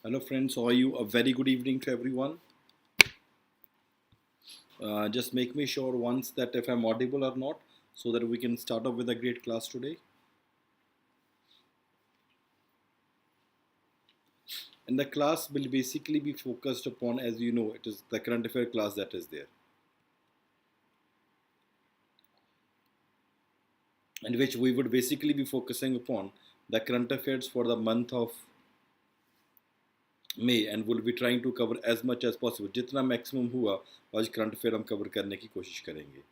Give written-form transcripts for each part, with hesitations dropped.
Hello friends, how are you? A very good evening to everyone. Just make me sure once that if I'm audible or not so that we can start off with a great class today. And the class will basically be focused upon, as you know, it is the current affair class that is there. In which we would basically be focusing upon the current affairs for the month of May and will be trying to cover as much as possible. जितना maximum हुआ आज current affair हम cover करने की कोशिश करेंगे.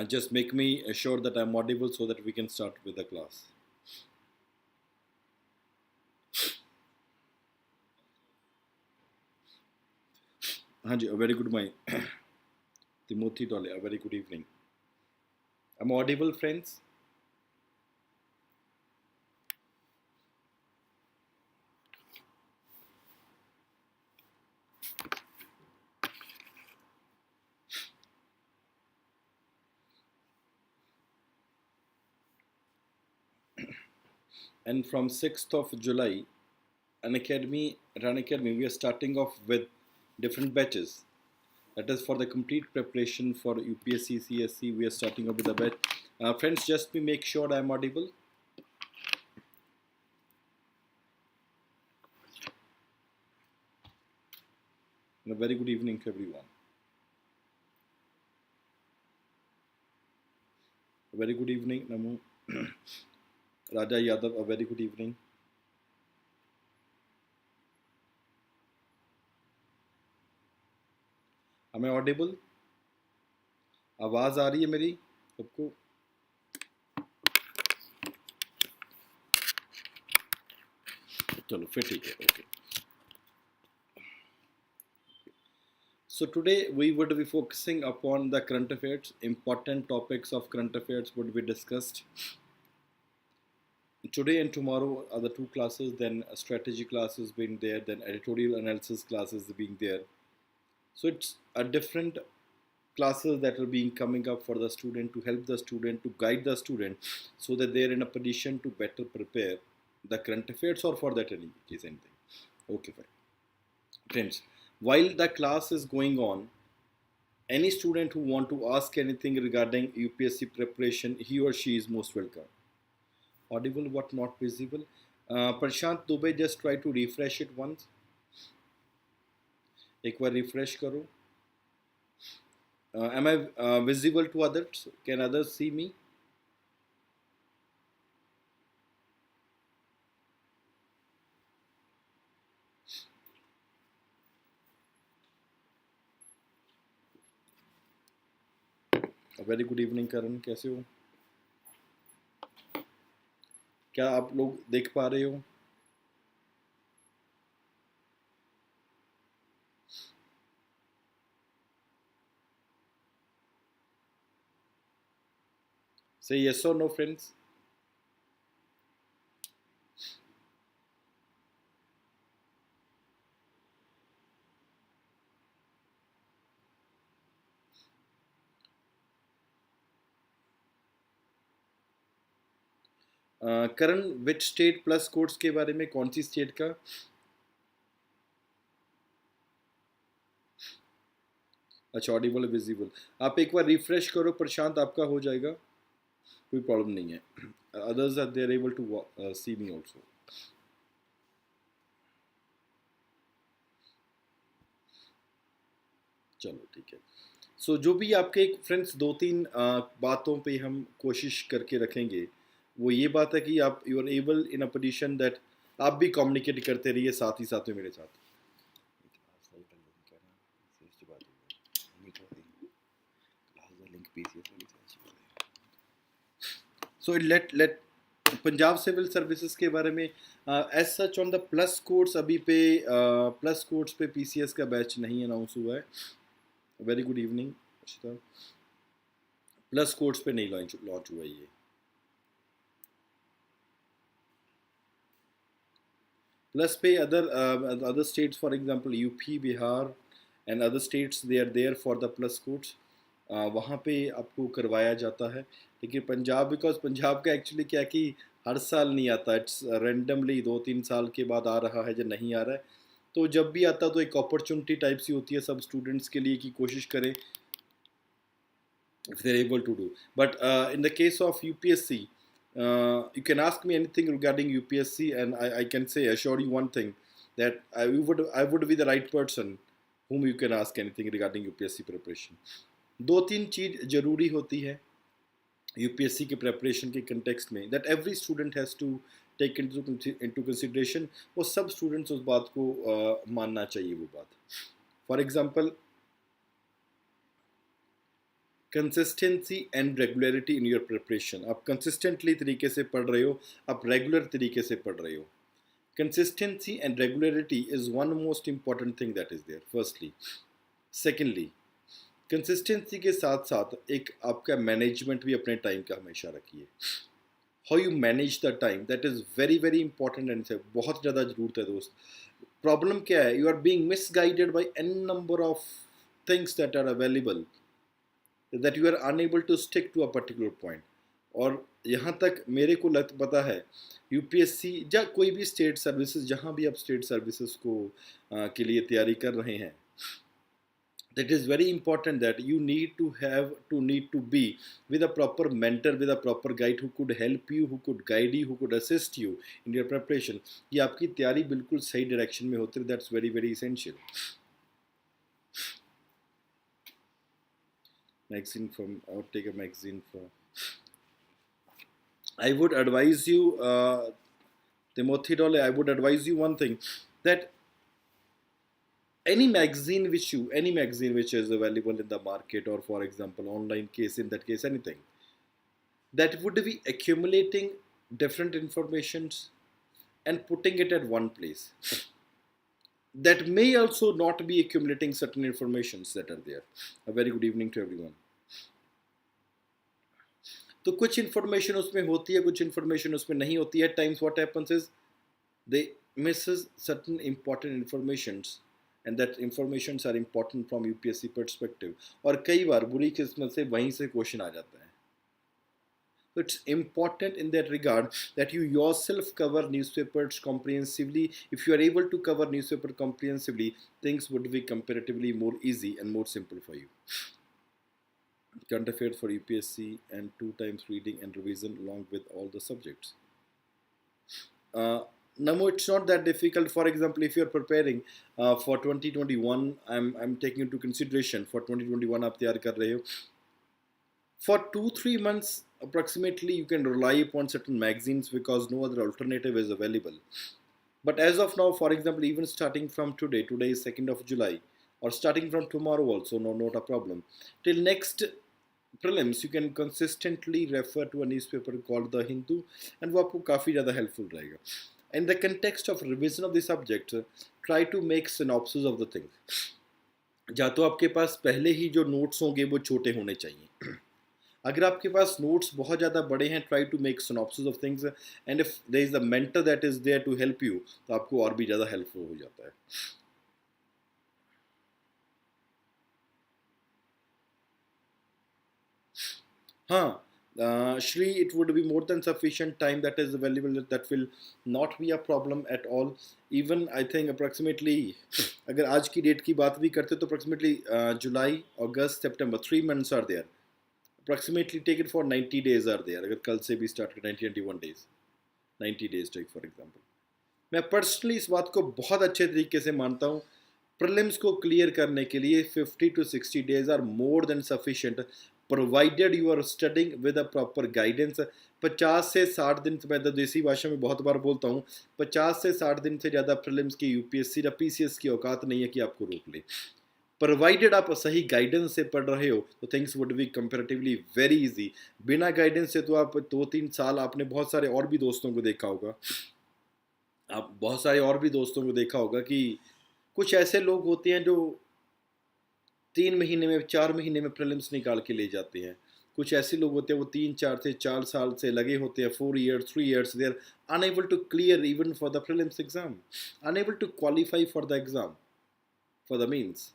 Just make me sure that I'm audible so that we can start with the class. हाँ जी, a very good morning. Timothy Dole, a very good evening. I'm audible, friends? And from 6th of July, Unacademy, we are starting off with different batches. That is for the complete preparation for UPSC, CSC. We are starting off with a batch. Friends, just me make sure I'm audible. And a very good evening to everyone. A very good evening, Namu. Raja Yadav, a very good evening. Am I audible? आवाज़ आ रही है मेरी सबको? चलो फिर ठीक है, okay. So today we would be focusing upon the current affairs. Important topics of current affairs would be discussed. Today and tomorrow are the two classes, then strategy classes being there, then editorial analysis classes being there. So it's a different classes that are being coming up for the student to help the student, to guide the student so that they're in a position to better prepare the current affairs or for that any case anything. Okay, fine. Friends, while the class is going on, any student who want to ask anything regarding UPSC preparation, he or she is most welcome. Audible, what not visible? Prashant Dubey, just try to refresh it once. एक बार refresh करो. Am I visible to others? Can others see me? A very good evening, Karan. कैसे हो? क्या आप लोग देख पा रहे हो? Say yes or no, friends. Karan, which state plus codes के बारे में, कौन सी स्टेट का? अच्छा, ऑडिबल विजिबल. आप एक बार रिफ्रेश करो प्रशांत, आपका हो जाएगा, कोई प्रॉब्लम नहीं है. Others are they are able to see me also. चलो ठीक है. सो जो भी आपके फ्रेंड्स दो तीन बातों पे हम कोशिश करके रखेंगे. वो ये बात है कि आप you are able in a position that आप भी कम्युनिकेट करते रहिए साथ ही साथ में मेरे साथ. So let Punjab civil services के बारे में as such on the plus course अभी पे प्लस कोर्स पे पीसीएस का बैच नहीं अनाउंस हुआ है. Very good evening Ashita. Plus course पे नहीं लॉन्च हुआ ये. प्लस पे other states for example UP, Bihar and other states they are there for the plus course. वहाँ पे आपको करवाया जाता है. लेकिन पंजाब, बिकॉज पंजाब का एक्चुअली क्या कि हर साल नहीं आता, इट्स रेंडमली 2-3 साल के बाद आ रहा है या नहीं आ रहा है। तो जब भी आता तो एक अपॉर्चुनिटी टाइप सी होती है सब स्टूडेंट्स के लिए कि कोशिश करें if they're able to do. But in the case of UPSC, you can ask me anything regarding UPSC, and I can say assure you one thing, that I would be the right person whom you can ask anything regarding UPSC preparation. 2-3 चीज़ ज़रूरी होती है UPSC के preparation के context में, that every student has to take into consideration. वो सब students उस बात को मानना चाहिए वो बात। For example, consistency and regularity in your preparation. आप कंसिस्टेंटली तरीके से पढ़ रहे हो, आप रेगुलर तरीके से पढ़ रहे हो। Consistency and regularity is one most important thing that is there firstly. Secondly, consistency के साथ साथ एक आपका मैनेजमेंट भी अपने टाइम का हमेशा रखिए। How you manage the time, that is very very important and बहुत ज़्यादा ज़रूरत है दोस्त। प्रॉब्लम क्या है, you are being misguided by an number of things that are available, that you are unable to stick to a particular point। और यहाँ तक मेरे को पता है यूपीएससी या कोई भी स्टेट सर्विसेज, जहाँ भी आप स्टेट सर्विसेज को के लिए तैयारी कर रहे हैं, that is very important that you need to be with a proper mentor, with a proper guide who could help you, who could guide you, who could assist you in your preparation। ये आपकी तैयारी बिल्कुल सही direction में होती है, that's very very essential। Magazine from, I would take a magazine for, I would advise you, Timothy Dole, I would advise you one thing, that any magazine which is available in the market, or for example online case, in that case anything that would be accumulating different informations and putting it at one place, that may also not be accumulating certain informations that are there। A very good evening to everyone। तो कुछ information उसमें होती है, कुछ information उसमें नहीं होती है। Times what happens is they misses certain important informations, and that informations are important from UPSC perspective. और कई बार बुरी किस्मत से वहीं से क्वेश्चन आ जाता है। So it's important in that regard that you yourself cover newspapers comprehensively. If you are able to cover newspaper comprehensively, things would be comparatively more easy and more simple for you। Current affairs for UPSC and 2 times reading and revision along with all the subjects। No, it's not that difficult। For example, if you're preparing for 2021, I'm taking into consideration for 2021 आप तैयार कर रहे हो, for 2-3 months approximately you can rely upon certain magazines because no other alternative is available। But as of now, for example, even starting from today is 2nd of July, or starting from tomorrow also, not a problem, till next prelims you can consistently refer to a newspaper called The Hindu, and वो आपको काफ़ी ज़्यादा helpful रहेगा। In the context of revision of the subject, try to make synopsis of the thing। या तो आपके पास पहले ही जो नोट्स होंगे वो छोटे होने चाहिए। अगर आपके पास नोट्स बहुत ज़्यादा बड़े हैं, try to make synopsis of things, and if there is a mentor that is there to help you, तो आपको और भी ज़्यादा हेल्पफुल हो जाता है। हाँ Shri, it would be more than sufficient time that is available, that will not be a problem at all. Even I think approximately, अगर आज की डेट की बात भी करते तो अप्रॉक्सीमेटली जुलाई, अगस्त, सितंबर, 3 months are there. Approximately take it for 90 days are there। अगर कल से भी स्टार्ट कर 91 days, 90 days take for example। मैं पर्सनली इस बात को बहुत अच्छे तरीके से मानता हूँ। प्रीलिम्स को क्लियर करने के लिए 50 to 60 days are more than sufficient, provided you are studying with a proper guidance. 50 से 60 दिन, मैं तो देसी भाषा में बहुत बार बोलता हूँ, 50 से 60 दिन से ज़्यादा प्रीलिम्स की यूपीएससी या पीसीएस की औकात नहीं है कि आपको रोक ले। प्रोवाइडेड आप सही गाइडेंस से पढ़ रहे हो तो things would be comparatively very easy. बिना गाइडेंस से तो आप 2-3 साल, आपने बहुत सारे और भी दोस्तों को देखा होगा, आप बहुत सारे और भी दोस्तों को देखा होगा कि कुछ ऐसे लोग होते हैं जो 3 महीने में, 4 महीने में प्रीलिम्स निकाल के ले जाते हैं। कुछ ऐसे लोग होते हैं वो 3-4 साल से लगे होते हैं, 4 years 3 years, they are unable to clear even for the prelims exam, unable to qualify for the exam, for the means.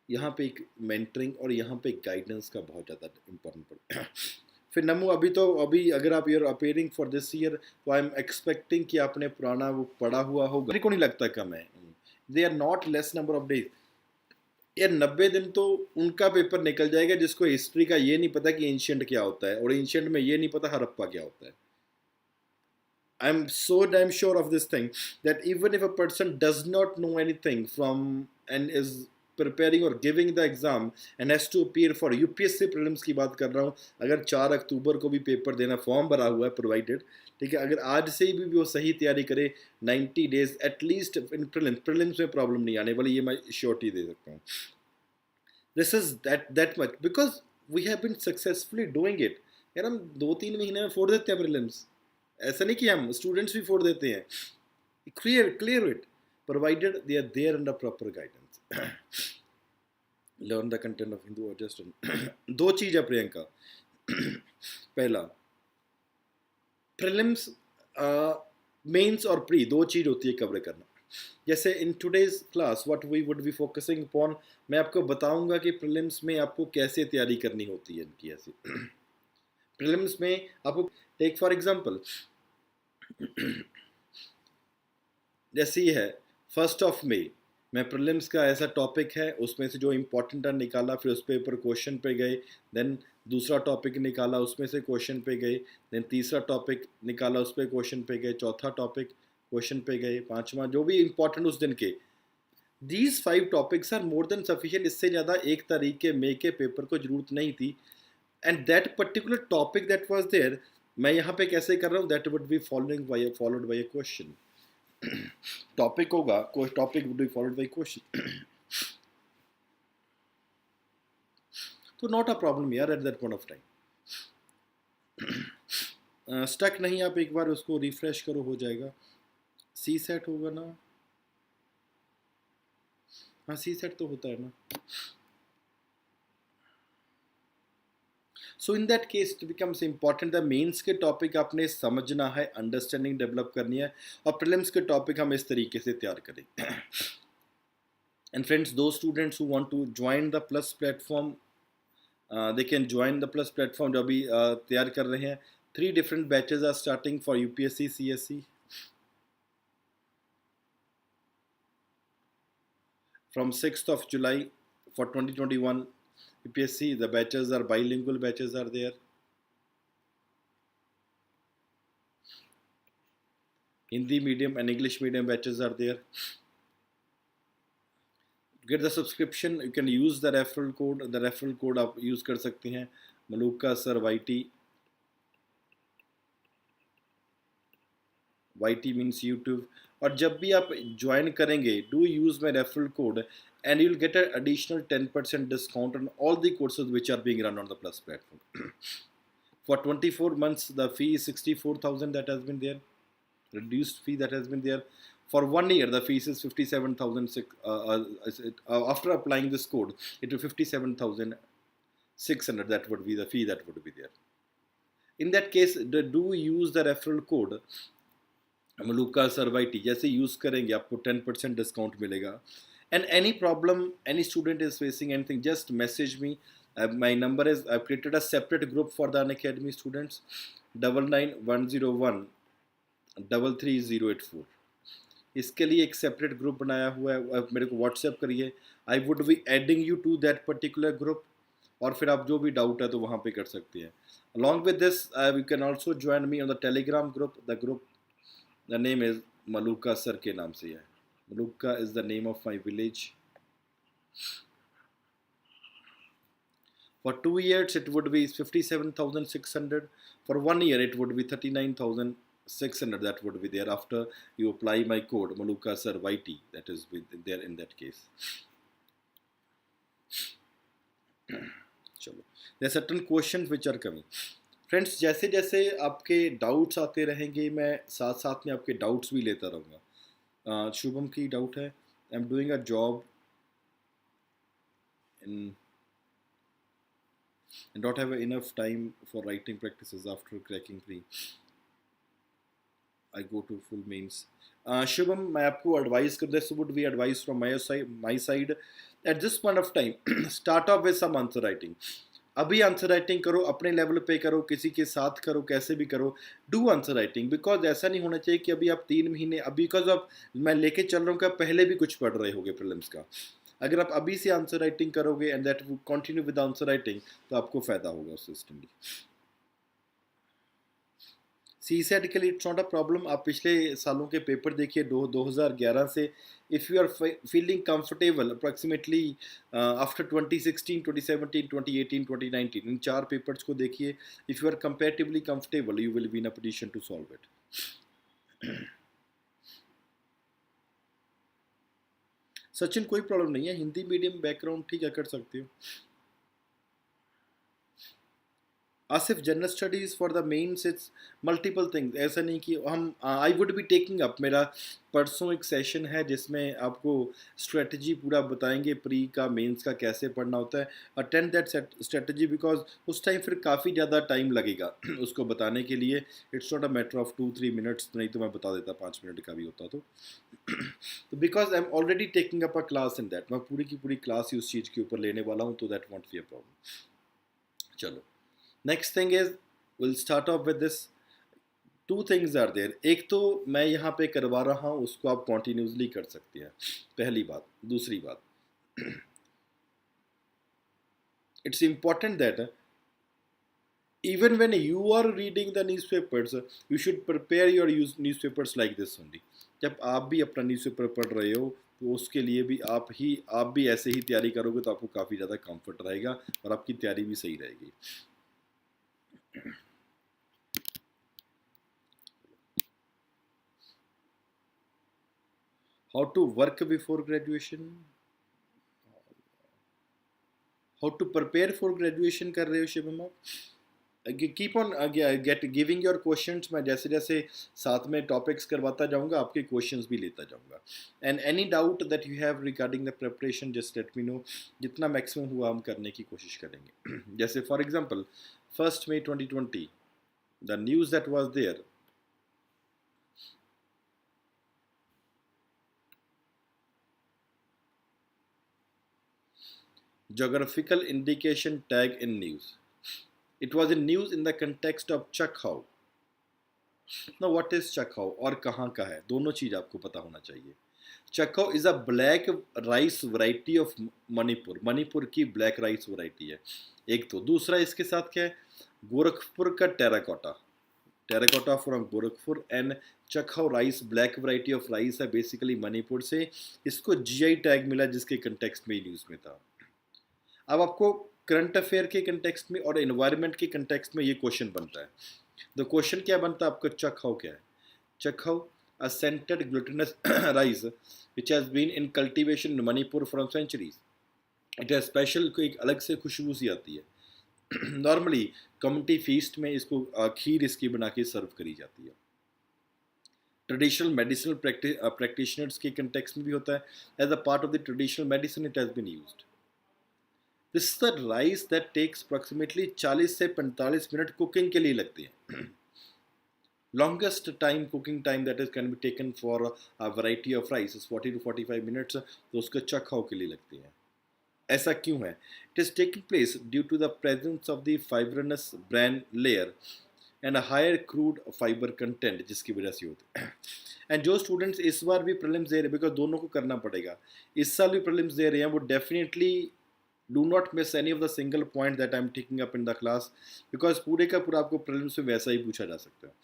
यहाँ पे एक मेंटरिंग और यहाँ पे गाइडेंस का बहुत ज़्यादा इम्पोर्टेंट पड़ता है। फिर नमू अभी अगर आप you're appearing for this year तो आई एम एक्सपेक्टिंग कि आपने पुराना वो पढ़ा हुआ होगा, मेरे को नहीं लगता कम है, they are not less number of days. यार 90 दिन तो उनका पेपर निकल जाएगा जिसको हिस्ट्री का ये नहीं पता कि एंशियंट क्या होता है, और एंशियंट में ये नहीं पता हड़प्पा क्या होता है। I'm so damn sure of this thing that even if a person does not know anything from and is preparing or giving the exam and has to appear for UPSC prelims की बात कर रहा हूँ, अगर 4 अक्टूबर को भी paper देना, form भरा हुआ है प्रोवाइडेड, ठीक है, अगर आज से ही भी वो सही तैयारी करे 90 डेज एटलीस्ट इन प्रिलिम्स में प्रॉब्लम नहीं आने वाली, ये मैं श्योरिटी दे सकता हूँ। This is that much because we have been successfully doing it. यार हम 2-3 महीने में फोड़ देते हैं प्रिलिम्स, ऐसा नहीं कि हम स्टूडेंट्स भी फोड़ देते हैं। Clear it provided they are there under proper guidance. Learn the content of Hindu और जस्ट दो चीज है प्रियंका। पहला प्रीलिम्स मेंस और प्री दो चीज होती है कवर करना। जैसे in today's class what we would be focusing upon, मैं आपको बताऊंगा कि प्रीलिम्स में आपको कैसे तैयारी करनी होती है इनकी। ऐसी प्रीलिम्स में आपको टेक फॉर एग्जांपल जैसे ये है 1 मई में प्रीलिम्स का ऐसा टॉपिक है, उसमें से जो इम्पोर्टेंट है निकाला, फिर उस पेपर क्वेश्चन पे गए, देन दूसरा टॉपिक निकाला उसमें से क्वेश्चन पे गए, देन तीसरा टॉपिक निकाला उस पर क्वेश्चन पे गए, चौथा टॉपिक क्वेश्चन पे गए, पांचवा जो भी इम्पोर्टेंट उस दिन के। These 5 topics are more than sufficient, इससे ज़्यादा 1 तारीख के मई के पेपर को जरूरत नहीं थी। And that particular topic that was there, मैं यहाँ पे कैसे कर रहा हूँ, that would be followed by a question. Topic होगा, कोई topic would be followed by question. तो नॉट अ प्रॉब्लम यार at that point of time. Stuck नहीं, आप एक बार उसको रिफ्रेश करो, हो जाएगा। सी सेट होगा ना, हाँ सी सेट तो होता है ना। So in that case it becomes important, the mains के टॉपिक आपने समझना है, अंडरस्टैंडिंग डेवलप करनी है, और प्रीलिम्स के टॉपिक हम इस तरीके से तैयार करें। And friends, those students who want to join the plus platform, they can join the plus platform जो अभी तैयार कर रहे हैं। 3 different batches are starting for UPSC CSE from 6th of July for 2021 UPSC. The batches are bilingual batches are there. Hindi medium and English medium batches are there. Get the subscription, you can use the referral code. The referral code आप use कर सकते हैं, Maluka sir YT. YT means YouTube. और जब भी आप join करेंगे, do use my referral code and you'll get an additional 10% discount on all the courses which are being run on the Plus platform. For 24 months, the fee is 64,000 that has been there, reduced fee that has been there. For 1 year, the fees is 57,000. After applying this code, it will 57,600. That would be the fee that would be there. In that case, do use the referral code Maluka sir YT. जैसे use करेंगे आपको 10% discount मिलेगा। And any problem, any student is facing anything, just message me. My number is, I've created a separate group for the Unacademy students, 9910133084. इसके लिए एक separate group बनाया हुआ है, आप मेरे को व्हाट्सएप करिए, I would be adding you to that particular group, और फिर आप जो भी डाउट है तो वहाँ पे कर सकते हैं। Along with this you can also join me on the Telegram group. The name is Maluka sir के नाम से है। Maluka is the name of my village. For 2 years it would be 57,600. For 1 year it would be 39,600. That would be there after you apply my code Maluka sir YT. That is there in that case. चलो, there are certain questions which are coming. Friends, जैसे जैसे आपके doubts आते रहेंगे, मैं साथ साथ में आपके डाउट्स भी लेता रहूँगा। शुभम की डाउट है, I am doing a job in and don't have enough time for writing practices after cracking pre. I go to full mains. Shubham, मैं आपको advice कर, this would be advice from my side. At this point of time, start off with some answer writing. अभी answer writing करो, अपने level पे करो, किसी के साथ करो, कैसे भी करो, डू आंसर राइटिंग। बिकॉज ऐसा नहीं होना चाहिए कि अभी आप 3 महीने, अभी बिकॉज आप, मैं लेके चल रहा हूँ कि आप पहले भी कुछ पढ़ रहे होगे प्रीलिम्स का। अगर आप अभी से आंसर राइटिंग करोगे and that continue with answer writing, तो आपको फायदा होगा उस सिस्टम में। सी सेट के लिए इट्स नॉट अ प्रॉब्लम। आप पिछले सालों के पेपर देखिए, 2011 से, if you are feeling comfortable approximately after 2016, 2017, 2018, 2019, इन 4 पेपर्स को देखिए। If you are comparatively comfortable, you will be in a position to solve it. Sachin कोई प्रॉब्लम नहीं है, हिंदी मीडियम बैकग्राउंड ठीक है, कर सकते हो। Asif, general studies for the mains it's multiple things. ऐसा नहीं कि हम, I would be taking up, मेरा परसों एक सेशन है जिसमें आपको स्ट्रेटजी पूरा बताएंगे प्री का, मेंस का कैसे पढ़ना होता है। अटेंड दैट स्ट्रेटजी, बिकॉज उस टाइम फिर काफ़ी ज़्यादा टाइम लगेगा उसको बताने के लिए। It's not a matter of 2-3 minutes, नहीं तो मैं बता देता, 5 मिनट का भी होता तो because I am already taking up a class in that, मैं पूरी की पूरी क्लास ही उस चीज़ के ऊपर लेने वाला हूँ, तो that won't be a problem. चलो, next thing is, will start off with this. Two things are there. एक तो मैं यहाँ पे करवा रहा हूँ, उसको आप कॉन्टिन्यूसली कर सकते हैं, पहली बात। दूसरी बात, it's important that even when you are reading the newspapers, you should prepare your newspapers like this only. जब आप भी अपना न्यूज़पेपर पढ़ रहे हो, तो उसके लिए भी आप भी ऐसे ही तैयारी करोगे, तो आपको काफ़ी ज़्यादा कंफर्ट रहेगा और आपकी तैयारी भी सही रहेगी। How to work before graduation, how to prepare for graduation कर रहे हो शिवम आप? Keep on get giving your questions. मैं जैसे जैसे साथ में टॉपिक्स करवाता जाऊंगा, आपके क्वेश्चंस भी लेता जाऊंगा। And any doubt that you have regarding the preparation, just let me know. जितना मैक्सिमम हुआ हम करने की कोशिश करेंगे। जैसे for example 1 May 2020, the news that was there, geographical indication tag in news. It was in news in the context of Chakhau. Now what is Chakhau और कहाँ का है, दोनों चीज़ आपको पता होना चाहिए। Chakhao is a black rice variety of Manipur, Manipur की ब्लैक राइस वैरायटी है एक। तो दूसरा इसके साथ क्या है, गोरखपुर का terracotta, terracotta from Gorakhpur. And Chakhao rice black variety of rice है, बेसिकली मणिपुर से। इसको जीआई टैग मिला, जिसके कंटेक्स्ट में न्यूज़ में था। अब आपको करंट अफेयर के कंटेक्स्ट में और एनवायरनमेंट के कंटेक्स्ट में ये क्वेश्चन बनता है। द क्वेश्चन क्या बनता है आपका, चखौ क्या है? चखौ, a scented glutinous rice which has been in cultivation in Manipur from centuries. It has special, कोई एक अलग से खुशबू सी आती है। नॉर्मली कम्युनिटी फीस्ट में इसको खीर इसकी बना के सर्व करी जाती है। ट्रेडिशनल मेडिसिनल प्रैक्टिशनर्स के कंटेक्स्ट में भी होता है। As a part of the traditional medicine it has been used. This is the rice that takes approximately 40 से 45 मिनट कुकिंग के लिए लगते हैं। Longest time cooking time that is can be taken for a variety of rice is 40 to 45 minutes, तो उसके चखाव के लिए लगती है। ऐसा क्यों है? It is taking place due to the presence of the fibrinous bran layer and a higher crude fiber content, जिसकी वजह से होती है। एंड जो स्टूडेंट्स इस बार भी प्रीलिम्स दे रहे हैं, बिकॉज दोनों को करना पड़ेगा, इस साल भी प्रीलिम्स दे रहे हैं, वो definitely do not miss any of the single point that I am taking up in the class, because पूरे का पूरा आपको प्रीलिम्स में वैसा ही पूछा जा सकता है।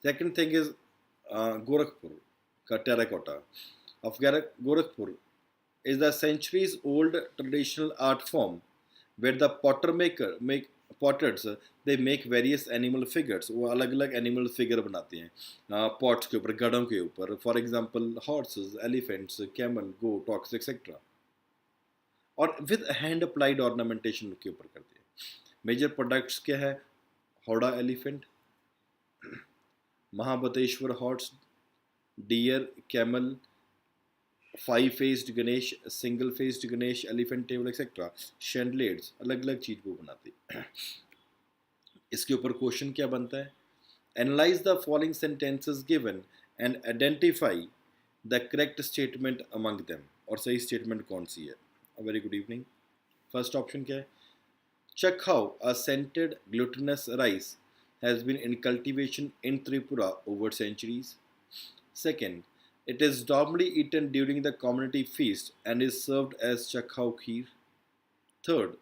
Second thing is Gorakhpur ka terracotta of Gorakhpur is the centuries old traditional art form where the potters they make various animal figures. वो अलग अलग एनिमल फिगर बनाते हैं पॉट्स के ऊपर, गढ़ों के ऊपर। For example horses, elephants, camel, goat, ox etcetera, और विद हैंड अप्लाइड ऑर्नामेंटेशन के ऊपर करते हैं। मेजर प्रोडक्ट्स क्या है, howdah elephant, Mahabateshwar horse, deer, camel, five faced Ganesh, single faced Ganesh, elephant table etcetera, chandeliers, अलग अलग चीज़ को बनाते हैं। इसके ऊपर क्वेश्चन क्या बनता है, analyse the following sentences given and identify the correct statement among them, और सही स्टेटमेंट कौन सी है। Very good evening. First option क्या है? Chakhau, a scented glutinous rice, has been in cultivation in Tripura over centuries. Second, it is normally eaten during the community feast and is served as Chakhau kheer. Third,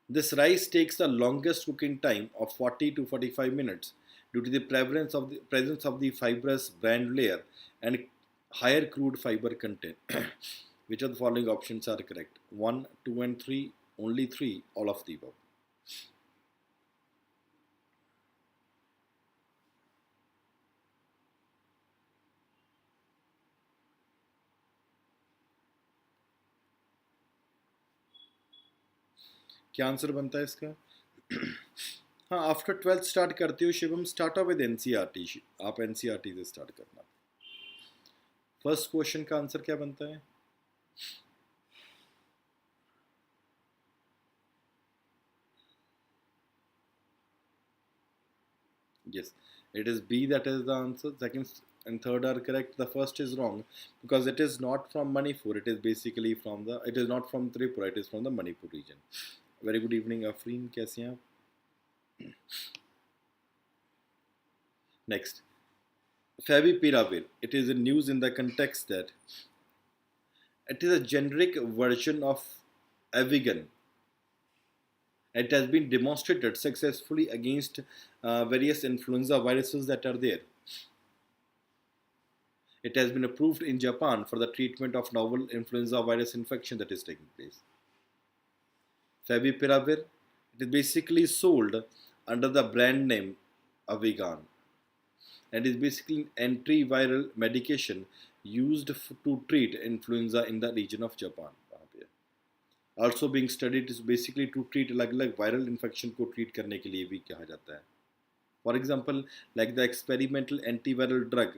this rice takes the longest cooking time of 40 to 45 minutes due to the presence of the fibrous bran layer and higher crude fiber content. Which of the following options are correct? 1, 2 and 3, only 3, all of the above. क्या answer बनता है इसका? हाँ, after 12th start करते हो Shivam, start with NCERT, आप NCERT से start करना. फर्स्ट क्वेश्चन का आंसर क्या बनता है? Yes, it is B that is the answer. Second and third are correct. The first is wrong because it is not from Manipur. It is basically from the. It is not from Tripura. It is from the Manipur region. Very good evening, Afreen. कैसे हैं आप? Next, Favipiravir. It is in news in the context that it is a generic version of Avigan. It has been demonstrated successfully against various influenza viruses that are there. It has been approved in Japan for the treatment of novel influenza virus infection that is taking place. Favipiravir, it is basically sold under the brand name Avigan and is basically an antiviral medication used to treat influenza in the region of Japan. Also being studied is basically to treat अलग-अलग viral infection को treat करने के लिए भी कहा जाता है. For example, like the experimental antiviral drug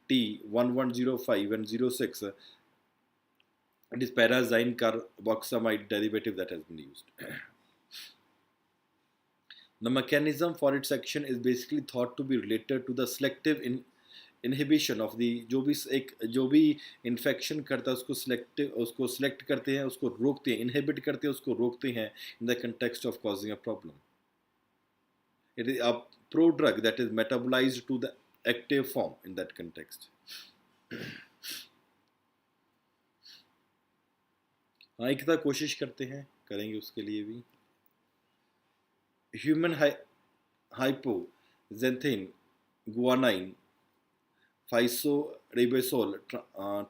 T1105 and 06, it is pyrazine carboxamide derivative that has been used. The mechanism for its action is basically thought to be related to the selective inhibition of the जो भी infection करता है उसको select करते हैं, उसको रोकते हैं, inhibit करते हैं, उसको रोकते हैं in the context of causing a problem. It is a prodrug that is metabolized to the active form in that context. हाँ, एक बार कोशिश करते हैं, करेंगे उसके लिए भी. Human hypoxanthine guanine physosrebazole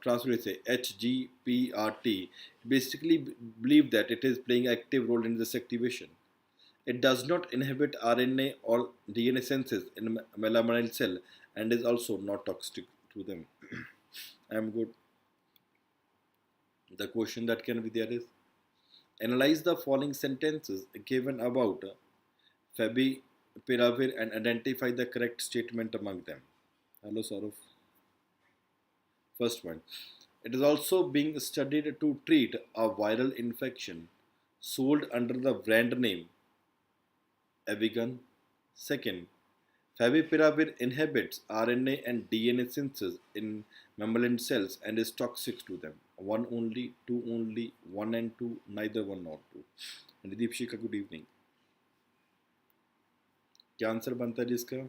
transferase HGPRT basically believe that it is playing an active role in this activation. It does not inhibit RNA or DNA synthesis in melanoma cell and is also not toxic to them. I am good. The question that can be there is, analyze the following sentences given about Favipiravir and identify the correct statement among them. Hello, Saurav. First one. It is also being studied to treat a viral infection sold under the brand name Avigan. Second, Favipiravir inhibits RNA and DNA synthesis in mammalian cells and is toxic to them. One only, two only, one and two, neither one nor two. And Deepshika, good evening. क्या answer बनता है जिसका?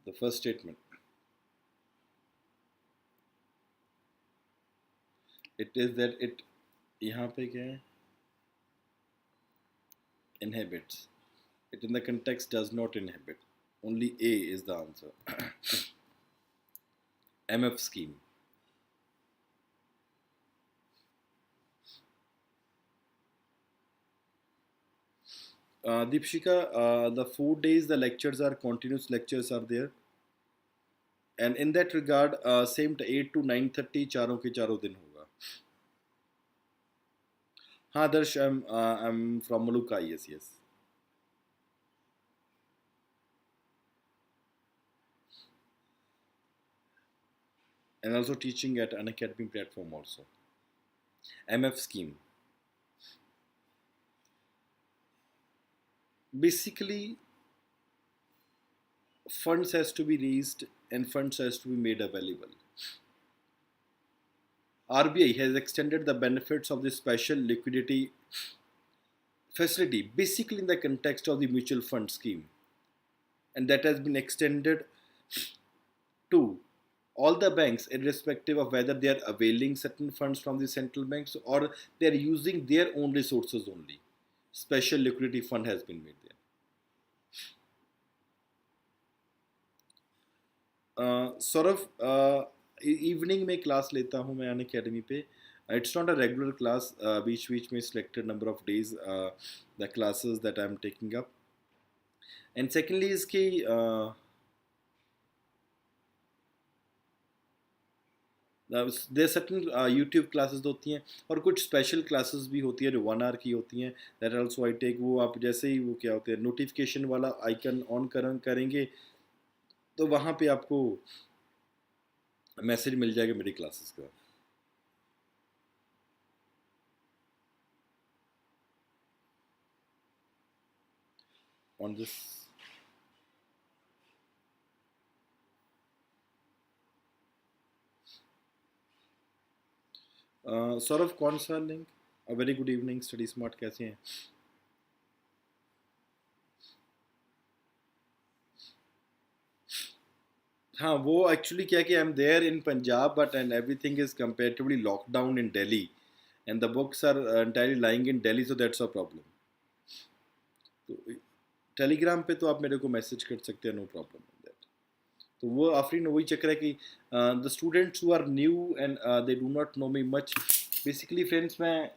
The first statement. It is that it यहाँ पे क्या है? Inhibits. It in the context does not inhibit. Only A is the answer. MF scheme. Deepshika, the 4 days the lectures are continuous lectures are there. And in that regard, same to 8 to 9:30 चारों के चारों दिन होगा. हाँ दर्श, I'm from Maluka, yes. and also teaching at Unacademy platform also. MF scheme. Basically, funds has to be raised and funds has to be made available. RBI has extended the benefits of the special liquidity facility basically in the context of the mutual fund scheme, and that has been extended to all the banks irrespective of whether they are availing certain funds from the central banks or they are using their own resources only. Special liquidity fund has been made there. Saurabh, evening में class लेता हूँ मैं अन academy पे. It's not a regular class. बीच में selected number of days the classes that I'm taking up. And secondly is कि there certain YouTube classes होती हैं और कुछ स्पेशल क्लासेस भी होती है जो 1 आवर की होती हैं. That also I take. वो आप जैसे ही वो क्या होते हैं नोटिफिकेशन वाला आइकन ऑन करेंगे तो वहाँ पे आपको मैसेज मिल जाएगा मेरी क्लासेस का. ऑन दिस सौरभ कौन सा link? A very good evening study smart, कैसे हैं? हाँ वो एक्चुअली क्या कि I am there in Punjab but and everything is comparatively lockdown in Delhi and the books are entirely lying in Delhi, so that's a problem. तो Telegram पे तो आप मेरे को मैसेज कर सकते हैं, नो प्रॉब्लम इन दैट. तो वो आफरीन वही चक्कर है कि the students who are new and they do not know me much. Basically friends मैं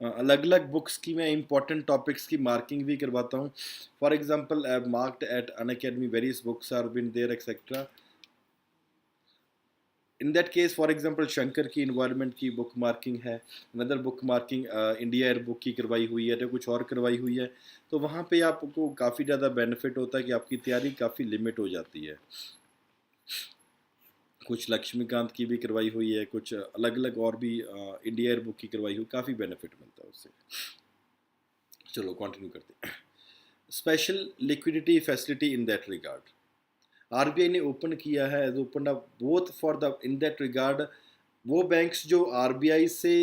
अलग अलग बुक्स की मैं इंपॉर्टेंट टॉपिक्स की मार्किंग भी करवाता हूँ. For example I have marked at Unacademy various books are been there etcetera. In that case for example Shankar की इन्वायरमेंट की बुक मार्किंग है, another book marking India year book की करवाई हुई है, तो कुछ और करवाई हुई है. तो वहाँ पे आपको काफ़ी ज़्यादा बेनिफिट होता है कि आपकी तैयारी काफ़ी लिमिट हो जाती है. कुछ लक्ष्मीकांत की भी करवाई हुई है, कुछ अलग अलग और भी इंडिया एयर बुक की करवाई हुई, काफ़ी बेनिफिट मिलता है उससे. चलो कंटिन्यू करते हैं. Special liquidity facility in that regard RBI ने ओपन किया है, as open up both for the in that regard. वो बैंक्स जो आरबीआई से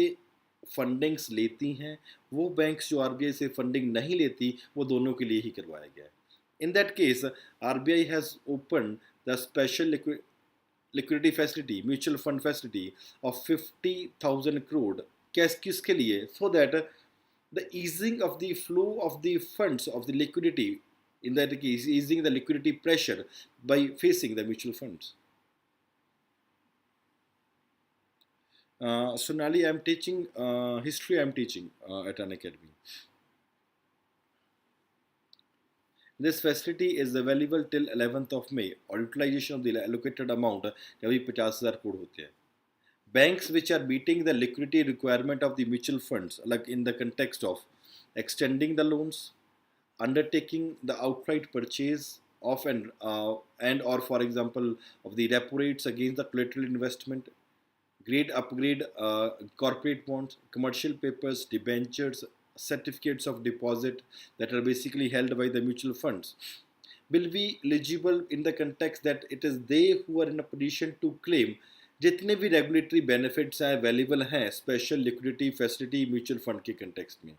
फंडिंग्स लेती हैं, वो बैंक्स जो आरबीआई से फंडिंग नहीं लेती, वो दोनों के लिए ही करवाया गया है. इन that case RBI has open the special liquidity facility, mutual fund facility of 50,000 crore. किसके लिए? So that the easing of the flow of the funds of the liquidity, in that case easing the liquidity pressure by facing the mutual funds. Sonali, I am teaching history. I am teaching at Unacademy. This facility is available till 11th of May और utilization of the allocated amount जब भी 50,000 करोड़ होते हैं. Banks which are meeting the liquidity requirement of the mutual funds, like in the context of extending the loans, undertaking the outright purchase of and or for example of the repo rates against the collateral investment, grade upgrade corporate bonds, commercial papers, debentures, certificates of deposit that are basically held by the mutual funds, will be eligible in the context that it is they who are in a position to claim जितने भी regulatory benefits हैं available हैं special liquidity facility mutual fund के context में,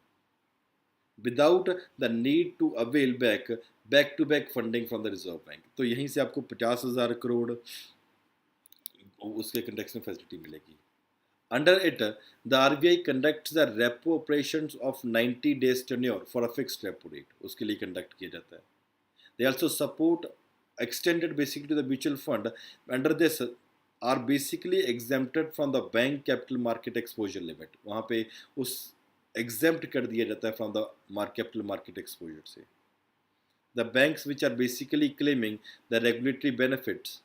without the need to avail back to back funding from the reserve bank. तो यहीं से आपको 50,000 करोड़ उसके कंटेक्स्ट में फैसिलिटी मिलेगी. Under it, the RBI conducts the repo operations of 90 days tenure for a fixed repo rate. उसके लिए conduct किया जाता है. They also support extended basically to the mutual fund. Under this are basically exempted from the bank capital market exposure limit. वहाँ पे उस exempt कर दिया जाता है from the capital market exposure से. The banks which are basically claiming the regulatory benefits,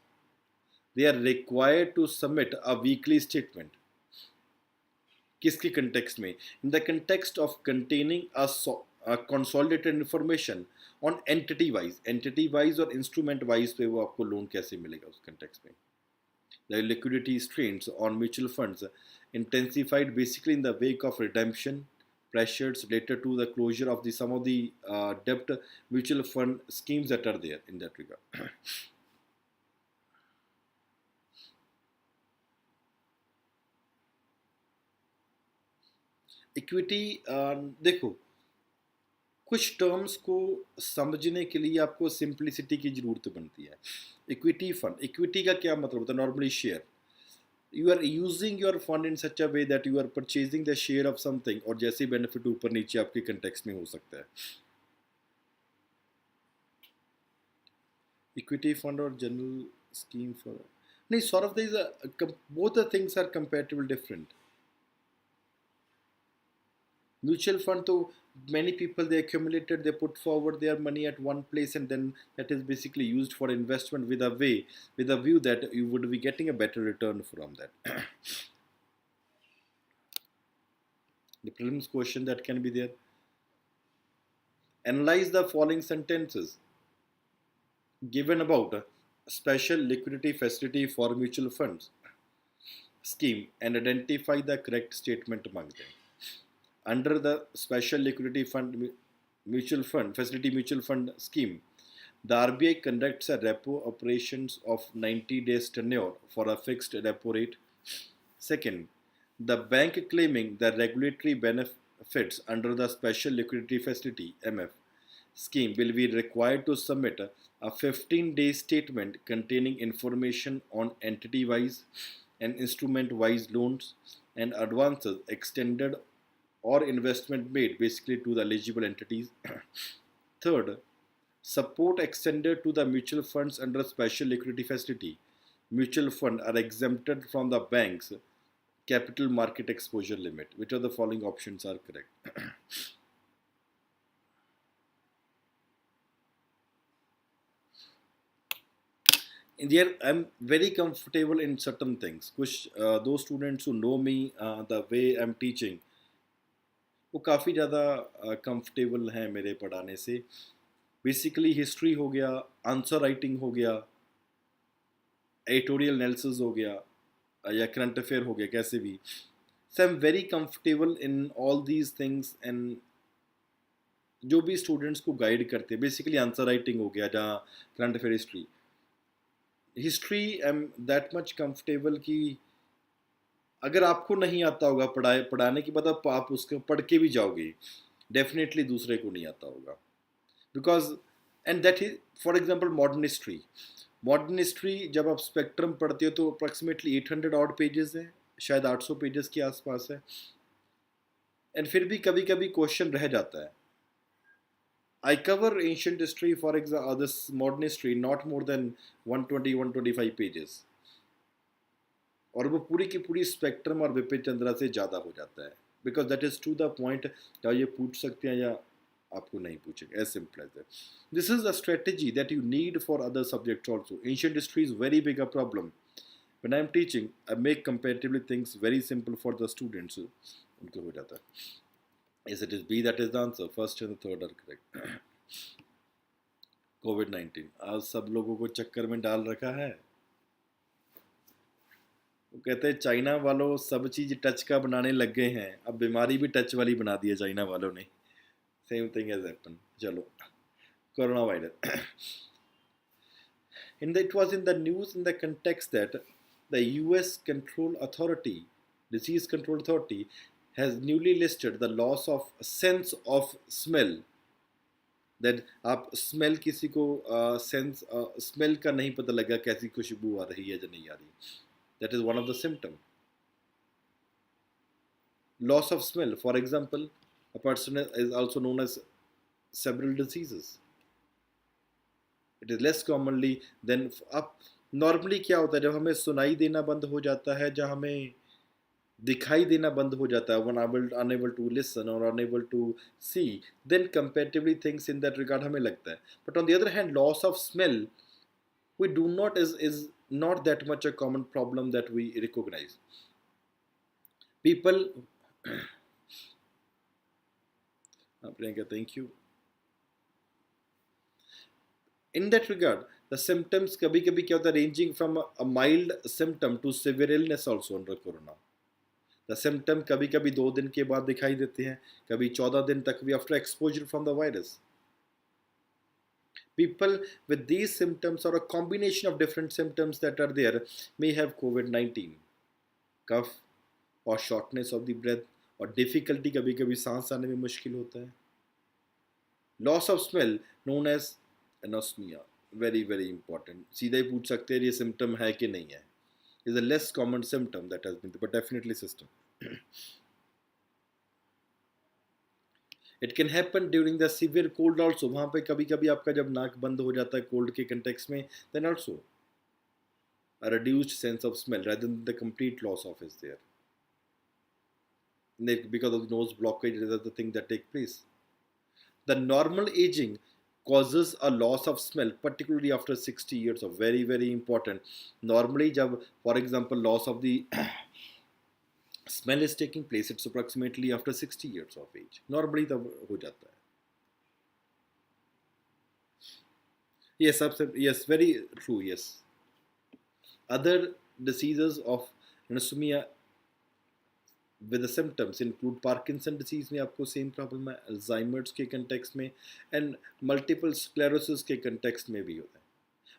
they are required to submit a weekly statement. किसके context में? इन the context of containing consolidated information on entity wise और instrument wise पे वो आपको loan कैसे मिलेगा उस कंटेक्स्ट में. The liquidity strains on mutual funds intensified basically in the wake of redemption pressures related to the closure of the some of the debt mutual fund schemes that are there in that regard. Equity देखो, कुछ terms को समझने के लिए आपको simplicity की ज़रूरत बनती है. इक्विटी फंड, इक्विटी का क्या मतलब होता है? Normally share. You are using your fund in such a way that you are purchasing the share of something, और जैसे बेनिफिट ऊपर नीचे आपके कंटेक्स्ट में हो सकता है. इक्विटी फंड और जनरल स्कीम फॉर, नहीं Saurabh, both the things are comparatively different. Mutual fund, so many people they accumulated, they put forward their money at one place, and then that is basically used for investment with a view that you would be getting a better return from that. The prelims question that can be there. Analyze the following sentences given about a special liquidity facility for mutual funds scheme and identify the correct statement among them. Under the special liquidity fund mutual fund facility mutual fund scheme, the RBI conducts a repo operations of 90 days tenure for a fixed repo rate. Second, the bank claiming the regulatory benefits under the special liquidity facility MF scheme will be required to submit a 15-day statement containing information on entity-wise and instrument-wise loans and advances extended or investment made basically to the eligible entities. Third, support extended to the mutual funds under special liquidity facility. Mutual funds are exempted from the bank's capital market exposure limit. Which of the following options are correct? There, I'm very comfortable in certain things. Those students who know me, the way I'm teaching, वो काफ़ी ज़्यादा comfortable हैं मेरे पढ़ाने से. Basically history हो गया, answer writing हो गया, एडिटोरियल एनालिसिस हो गया, या करंट अफेयर हो गया, कैसे भी. So I am very comfortable in all these things. And जो भी स्टूडेंट्स को गाइड करते हैं, बेसिकली आंसर राइटिंग हो गया, जहाँ current affair, history I am that much comfortable कि अगर आपको नहीं आता होगा पढ़ाने के बाद आप उसको पढ़ के भी जाओगे, डेफिनेटली दूसरे को नहीं आता होगा. Because and that is for example modern history जब आप स्पेक्ट्रम पढ़ते हो तो अप्रॉक्सीमेटली 800 ऑड पेजेस है, शायद 800 पेजेस के आसपास है. एंड फिर भी कभी कभी क्वेश्चन रह जाता है. I cover ancient history, for example, this modern history, not more than 120-125 pages. और वो पूरी की पूरी स्पेक्ट्रम और विपिन चंद्रा से ज़्यादा हो जाता है. Because that is to the point, या ये पूछ सकते हैं या आपको नहीं पूछेंगे, as simple as that. This is a strategy that you need for other subjects also. Ancient history is very big a problem. When I am teaching I make comparatively things very simple for the students. उनको हो जाता है. Yes, it is B that is the answer. First and the third are correct. COVID-19 आज सब लोगों को चक्कर में डाल रखा है. वो कहते हैं चाइना वालों सब चीज़ टच का बनाने लग गए हैं, अब बीमारी भी टच वाली बना दी है चाइना वालों ने. Same thing has happen. चलो, corona virus. It was in the news in the context that the US Disease Control Authority, has newly listed the loss of sense of smell. That आप smell किसी को sense smell का नहीं पता लगा कैसी खुशबू आ रही है या नहीं आ रही. That is one of the symptom. Loss of smell, for example, a person is also known as several diseases. It is less commonly than अब नॉर्मली क्या होता है जब हमें सुनाई देना बंद हो जाता है, जब हमें दिखाई देना बंद हो जाता है, unable to listen or unable to see, then comparatively things in that regard हमें लगता है. But on the other hand, loss of smell we do not is not that much a common problem that we recognize. People Priyanka, thank you. In that regard, the symptoms कभी कभी क्या होता है, ranging from a mild symptom to severe illness also under corona. The symptom कभी कभी 2 दिन के बाद दिखाई देते हैं, कभी 14 दिन तक भी after exposure from the virus. People with these symptoms or a combination of different symptoms that are there may have COVID-19. Cough or shortness of the breath और difficulty कभी कभी सांस आने में मुश्किल होता है. Loss of smell known as anosmia, very important. सीधा ही पूछ सकते हैं ये symptom है कि नहीं है. Is a less common symptom that has been, but definitely system. It can happen during the severe cold also. वहाँ पे कभी कभी आपका जब नाक बंद हो जाता है cold के context में, then also a reduced sense of smell rather than the complete loss of is there. Because of the nose blockage, that is the thing that take place. The normal aging causes a loss of smell, particularly after 60 years of very important. Normally, जब for example loss of the smell is taking place, it's approximately after 60 years of age. Normally तब हो जाता है. Yes, very true. Yes. Other diseases of anosmia with the symptoms include Parkinson disease में आपको same problem है, Alzheimer's के context में, and multiple sclerosis के context में भी होता है.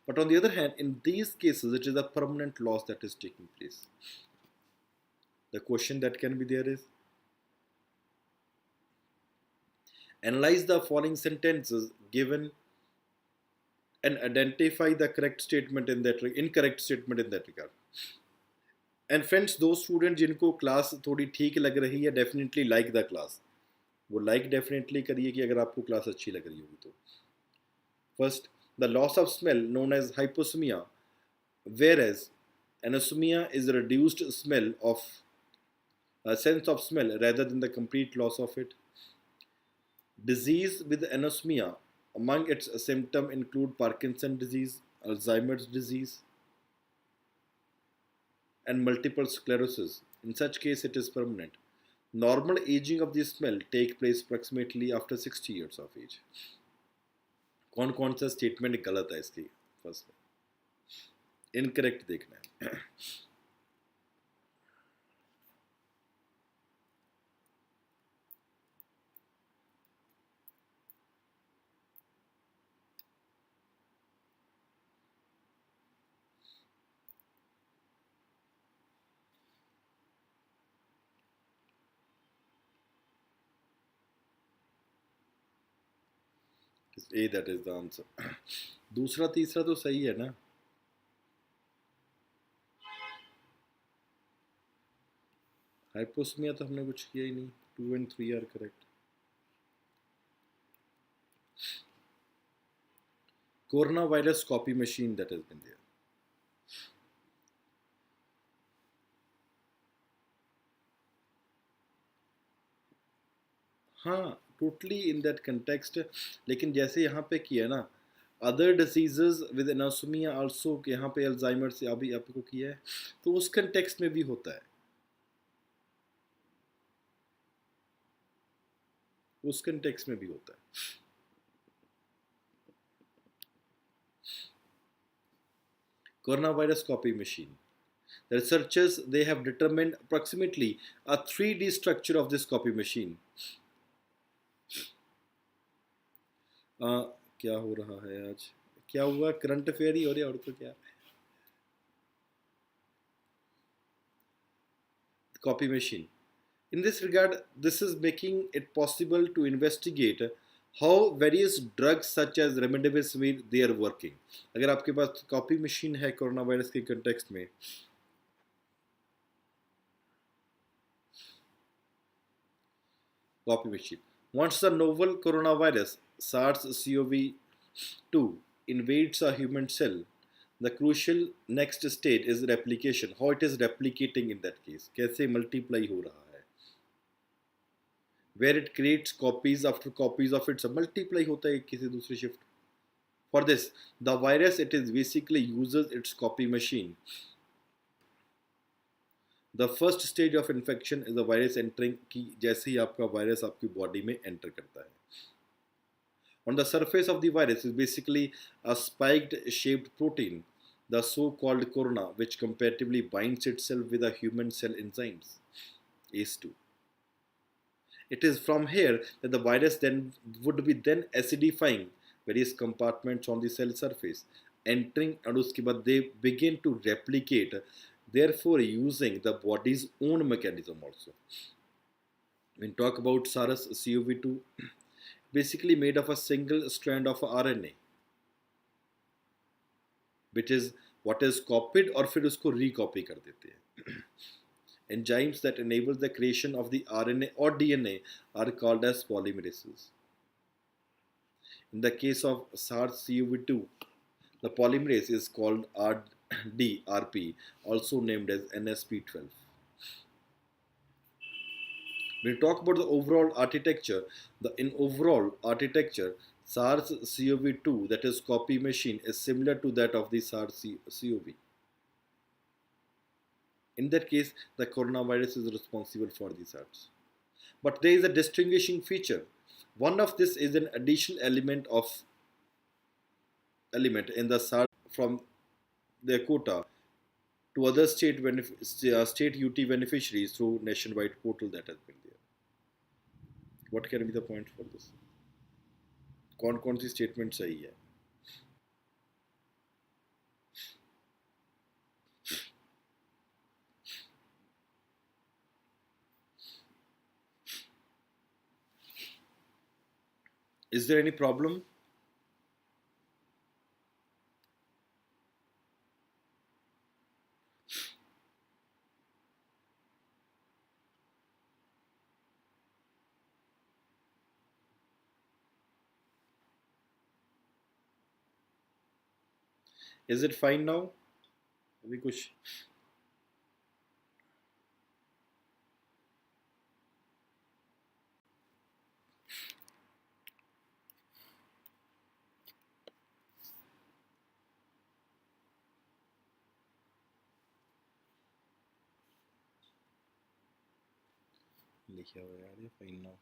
But on the other hand, in these cases, it is a permanent loss that is taking place. The question that can be there is, analyze the following sentences given and identify the correct statement in that incorrect statement in that regard. And friends, those students जिनको class थोड़ी ठीक लग रही है, definitely like the class. वो like definitely करिए कि अगर आपको क्लास अच्छी लग रही होगी तो. First, the loss of smell known as hyposmia, whereas anosmia is a reduced smell of a sense of smell rather than the complete loss of it. Disease with anosmia, among its symptoms include Parkinson's disease, Alzheimer's disease, and multiple sclerosis. In such case, it is permanent. Normal aging of the smell take place approximately after 60 years of age. कौन कौन सा statement गलत है इसकी? First incorrect देखना है. A, that is the answer. दूसरा तीसरा तो सही है ना. हाइपोस्मिया तो हमने कुछ किया ही नहीं. 2 and 3 are correct. Coronavirus copy machine that has been there. हाँ, totally in that context. लेकिन जैसे यहाँ पे किया ना, other diseases with anosmia also, यहाँ पे अल्जाइमर से अभी आपको किया है, तो उस context में भी होता है. उस context में भी होता है. Coronavirus copy machine. The researchers, they have determined approximately a 3D structure of this copy machine. क्या हो रहा है आज? क्या हुआ? करंट अफेयर ही हो रही है और तो क्या? Copy machine. In this regard, this is making it possible to investigate how various drugs such as remdesivir they are working. अगर आपके पास copy machine है कोरोना वायरस के context में, copy machine. Once the novel coronavirus SARS-CoV-2 invades a human cell, the crucial next stage is replication. How it is replicating in that case? कैसे multiply हो रहा है? Where it creates copies after copies of itself. Multiply होता है किसी दूसरी shift. For this, the virus, it is basically uses its copy machine. The first stage of infection is the virus entering, कि जैसे ही आपका वायरस आपकी body में enter करता है. On the surface of the virus is basically a spiked shaped protein, the so-called corona, which comparatively binds itself with a human cell enzymes, ACE2. It is from here that the virus then would be then acidifying various compartments on the cell surface, entering and उसके बाद they begin to replicate, therefore using the body's own mechanism also. When we talk about SARS-CoV-2, basically made of a single strand of RNA, which is what is copied और फिर उसको recopy कर देते हैं. Enzymes that enable the creation of the RNA or DNA are called as polymerases. In the case of SARS-CoV-2, the polymerase is called RDRP, also named as NSP12. When we talk about the overall architecture, in overall architecture, SARS-CoV-2, that is copy machine, is similar to that of the SARS-CoV. In that case, the coronavirus is responsible for the SARS. But there is a distinguishing feature. One of this is an additional element in the SARS from their quota to other state UT beneficiaries through nationwide portal that has been there. What can be the point for this? कौन सी statement सही है? Is there any problem? Is it fine now? अभी कुछ लिखा हुआ यार ये fine now.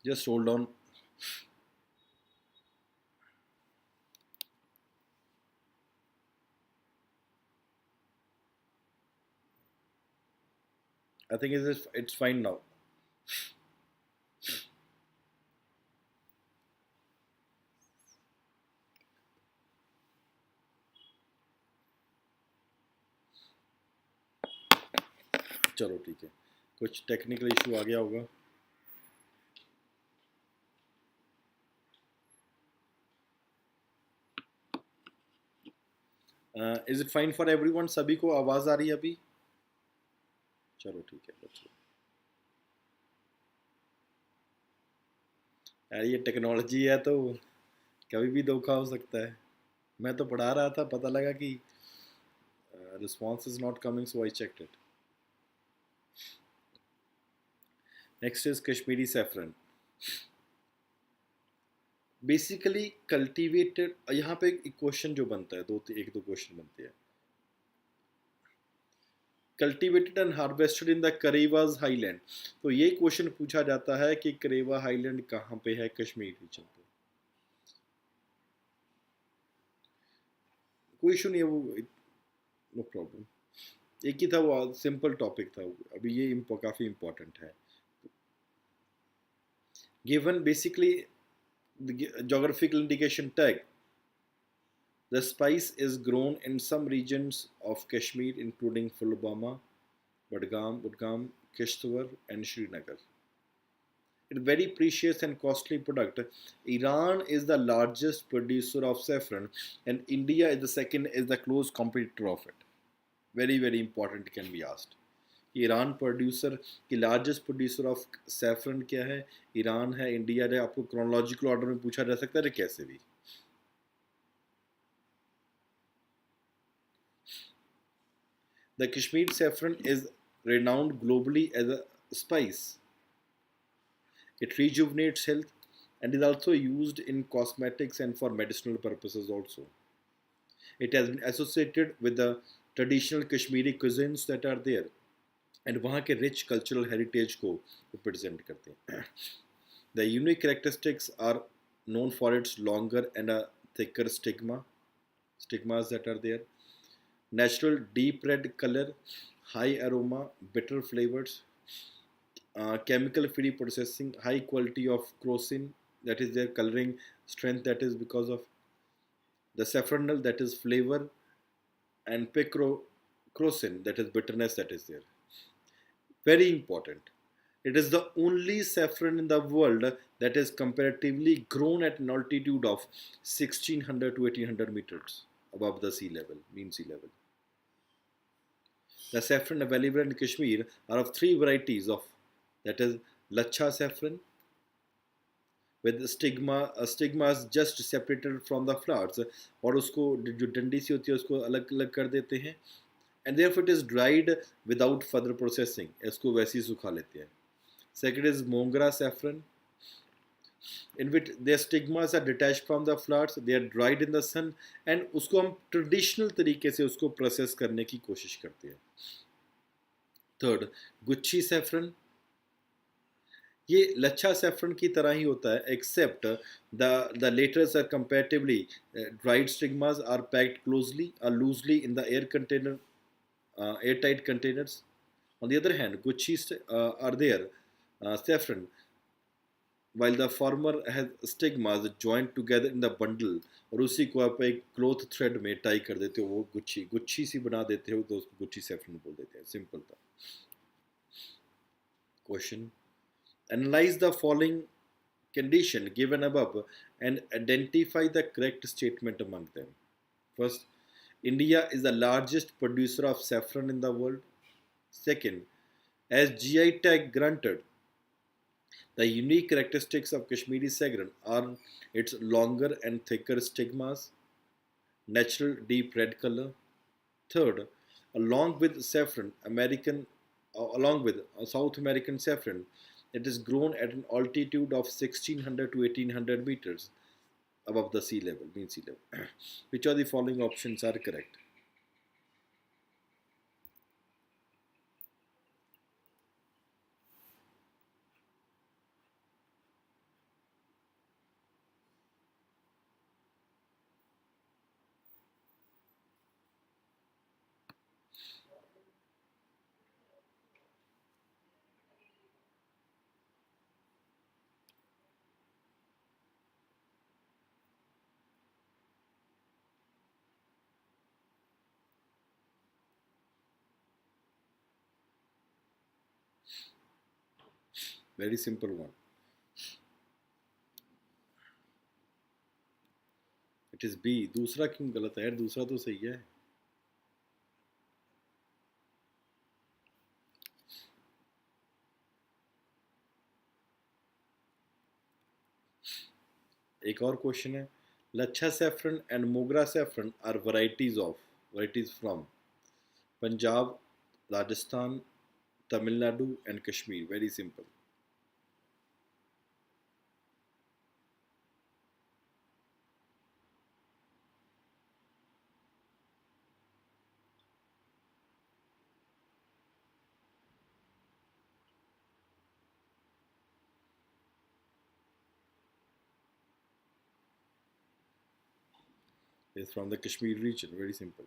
Just hold on. I think it's fine now. चलो ठीक है, कुछ टेक्निकल इशू आ गया होगा. Is it fine for everyone? सभी को आवाज़ आ रही है अभी? चलो ठीक है बच्चों. यार ये टेक्नोलॉजी है तो कभी भी धोखा हो सकता है. मैं तो पढ़ा रहा था, पता लगा कि response is not coming, so I checked it. Next is Kashmiri saffron. Basically cultivated, यहाँ पे एक क्वेश्चन जो बनता है, एक दो क्वेश्चन बनते हैं. Cultivated and harvested in the Karewas highland. तो ये क्वेश्चन पूछा जाता है कि करेवा हाईलैंड कहाँ पे है कश्मीर रीजन पे. कोई इशू नहीं है, वो नो प्रॉब्लम. एक ही था, वो सिंपल टॉपिक था. अभी ये काफ़ी इंपॉर्टेंट है. Given basically the geographical indication tag. The spice is grown in some regions of Kashmir, including Pulwama, Budgam, Kishtwar, and Srinagar. It's a very precious and costly product. Iran is the largest producer of saffron, and India is the second, is the close competitor of it. Very, very important, can be asked. Iran producer की largest producer of saffron क्या है? Iran है, India है. आपको chronological order में पूछा जा सकता है कैसे भी. The Kashmir saffron is renowned globally as a spice. It rejuvenates health and is also used in cosmetics and for medicinal purposes also. It has been associated with the traditional Kashmiri cuisines that are there, and वहाँ के rich cultural heritage को represent करते हैं. The unique characteristics are known for its longer and a thicker stigmas that are there. Natural deep red color, high aroma, bitter flavors, chemical free processing, high quality of crocin, that is their coloring strength, that is because of the saffronal, that is flavor, and crocin, that is bitterness, that is there. Very important. It is the only saffron in the world that is comparatively grown at an altitude of 1600 to 1800 meters above the sea level, mean sea level. The saffron available in Kashmir are of three varieties of, that is Lacha saffron with stigmas just separated from the flowers, और उसको जो डंडी सी होती है उसको अलग अलग कर देते हैं, and therefore it is dried without further processing, इसको वैसे ही सुखा लेते हैं. Second is Mongra saffron, in which their stigmas are detached from the flowers, they are dried in the sun, and उसको हम ट्रेडिशनल तरीके से उसको प्रोसेस करने की कोशिश करते हैं. थर्ड, गुच्छी सैफरन, ये लच्छा सैफरन की तरह ही होता है, except the latters are comparatively dried stigmas are packed closely और loosely in the air container, airtight containers. On the other hand, Gucci are there, saffron, while the former has stigmas joined together in the bundle, और उसी को आप एक cloth thread में tie कर देते हो, वो गुच्छी सी बना देते हो, तो उसको गुच्छी सैफरन बोल देते हैं. सिंपल था. Question, analyze the following condition given above and identify the correct statement among them. First, India is the largest producer of saffron in the world. Second, as GI tag granted, the unique characteristics of Kashmiri saffron are its longer and thicker stigmas, natural deep red color. Third, along with South American saffron, it is grown at an altitude of 1600 to 1800 meters above the sea level, mean sea level. Which of the following options are correct? Very simple one. It is B. दूसरा क्यों गलत है? दूसरा तो सही है. एक और क्वेश्चन है. Lachha saffron and Mogra saffron are varieties from Punjab, Rajasthan, Tamil Nadu and Kashmir. Very simple. It's from the Kashmir region. Very simple.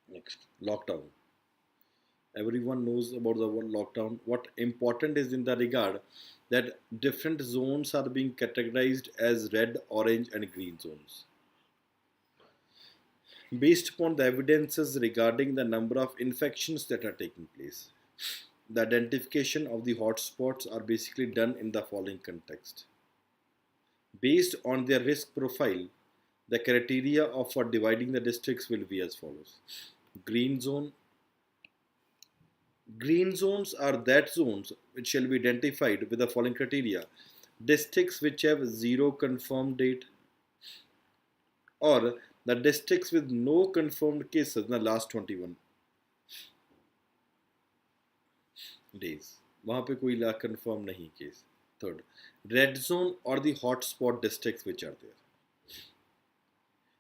Next, lockdown. Everyone knows about the word lockdown. What important is in the regard that different zones are being categorized as red, orange, and green zones. Based upon the evidences regarding the number of infections that are taking place, the identification of the hotspots are basically done in the following context. Based on their risk profile, the criteria for dividing the districts will be as follows. Green zone. Green zones are that zones which shall be identified with the following criteria. Districts which have zero confirmed date, or the districts with no confirmed cases in the last 21 days. वहाँ पे कोई confirm नहीं case. Third, red zone or the hotspot districts which are there.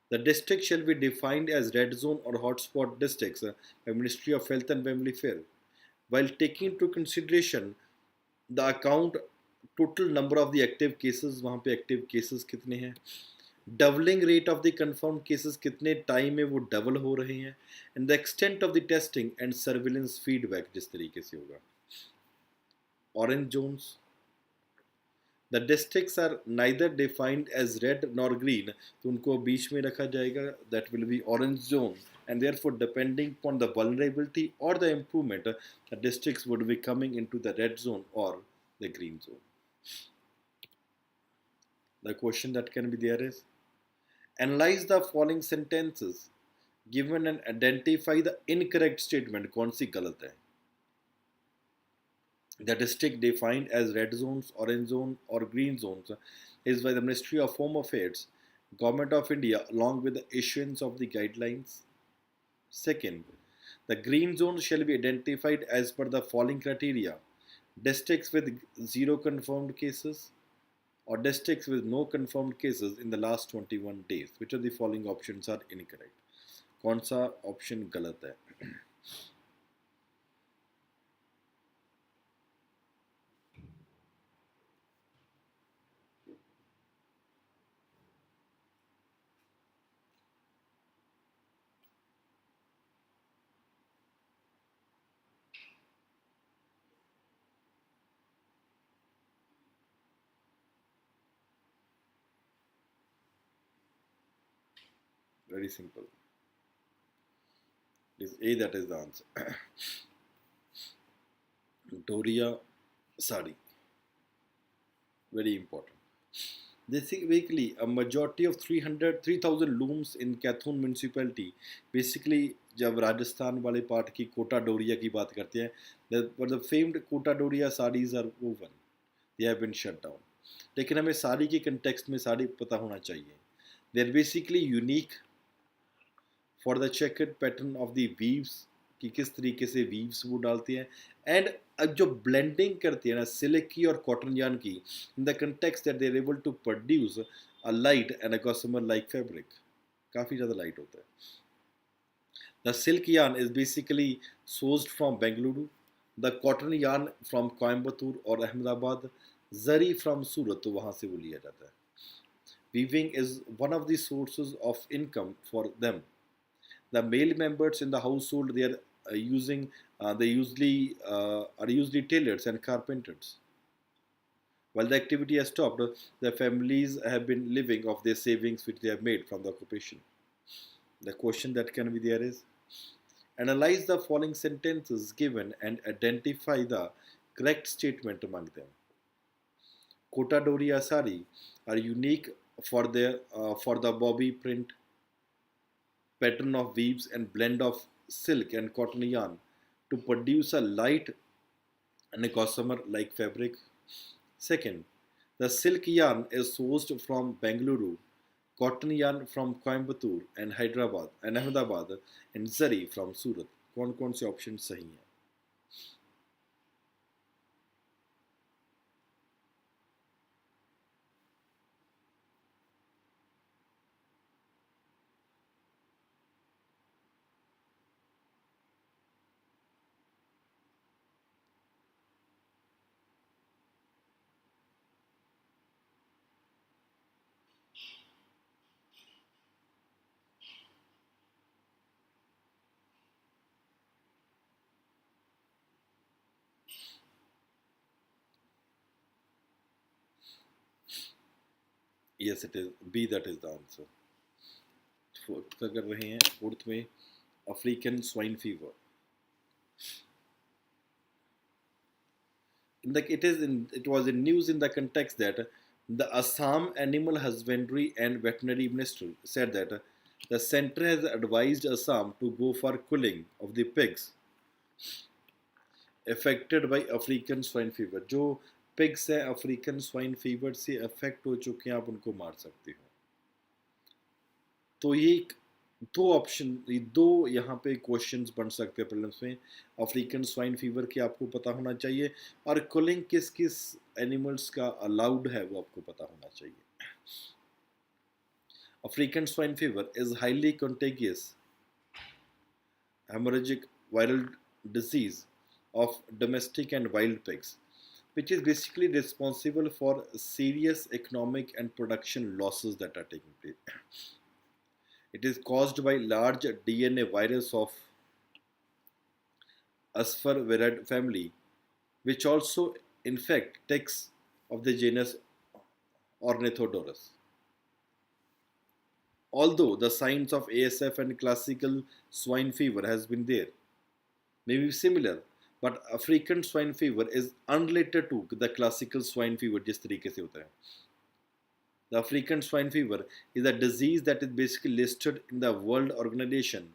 The district shall be defined as red zone or hotspot districts by Ministry of Health and Family Affairs, while taking into consideration the account total number of the active cases, वहाँ पे active cases कितने हैं, doubling rate of the confirm cases, कितने time में वो double हो रहे हैं, and the extent of the testing and surveillance feedback जिस तरीके से होगा. Orange zones, the districts are neither defined as red nor green, तो उनको बीच में रखा जाएगा, that will be orange zone, and therefore depending upon the vulnerability or the improvement, the districts would be coming into the red zone or the green zone. The question that can be there is, analyze the following sentences given and identify the incorrect statement. कौन सी गलत है? The district defined as red zones, orange zone or green zones is by the Ministry of Home Affairs, Government of India, along with the issuance of the guidelines. Second, the green zones shall be identified as per the following criteria: districts with zero confirmed cases or districts with no confirmed cases in the last 21 days. Which of the following options are incorrect? कौन सा option गलत है? Very simple. It is A, that is the answer. Doria sari. Very important. Basically, a majority of 3,000 looms in Kathun municipality, basically जब राजस्थान वाले part की कोटा डोरिया की बात करते हैं, the famed Kota Doria sarees are woven, they have been shut down. लेकिन हमें साड़ी के कंटेक्स्ट में साड़ी पता होना चाहिए. They are basically unique for the checkered pattern of the weaves, कि किस तरीके से वीव्स वो डालती हैं, एंड अब जो ब्लेंडिंग करती है ना सिल्क की और कॉटन यान की, in the context that they are able to produce a light and a gossamer like fabric, काफ़ी ज़्यादा लाइट होता है. The silk yarn is basically sourced from Bengaluru, the cotton yarn from Coimbatore और अहमदाबाद, जरी from सूरत, तो वहाँ से वो लिया जाता है. Weaving is one of the sources of income for them. The male members in the household, they are using they usually are usually tailors and carpenters. While the activity has stopped, the families have been living off their savings which they have made from the occupation. The question that can be there is, analyze the following sentences given and identify the correct statement among them. Kota Doria sari are unique for their for the bobby print pattern of weaves and blend of silk and cotton yarn to produce a light and a gossamer like fabric. Second, the silk yarn is sourced from Bengaluru, cotton yarn from Coimbatore and Hyderabad and Ahmedabad, and zari from Surat. कौन कौन से option सही हैं? Yes, it is B, that is the answer. Fourth का कर रहे हैं, fourth में African swine fever. It was in news in the context that the Assam Animal Husbandry and Veterinary Ministry said that the center has advised Assam to go for culling of the pigs affected by African swine fever. जो pigs हैं African swine fever से affect हो चुके हैं, आप उनको मार सकते हो. तो ये दो यहाँ पे क्वेश्चंस बन सकते हैं प्रीलिम्स में. अफ्रीकन स्वाइन फीवर के आपको पता होना चाहिए, और कुलिंग किस किस एनिमल्स का अलाउड है वो आपको पता होना चाहिए. African swine fever is highly contagious hemorrhagic viral disease of domestic and wild pigs. which is basically responsible for serious economic and production losses that are taking place. It is caused by large DNA virus of Aspergillus family, which also infect ticks of the genus Ornithodorus. Although the signs of ASF and classical swine fever has been there, may be similar, but African swine fever is unrelated to the classical swine fever जिस तरीके से होता है. The African swine fever is a disease that is basically listed in the World Organization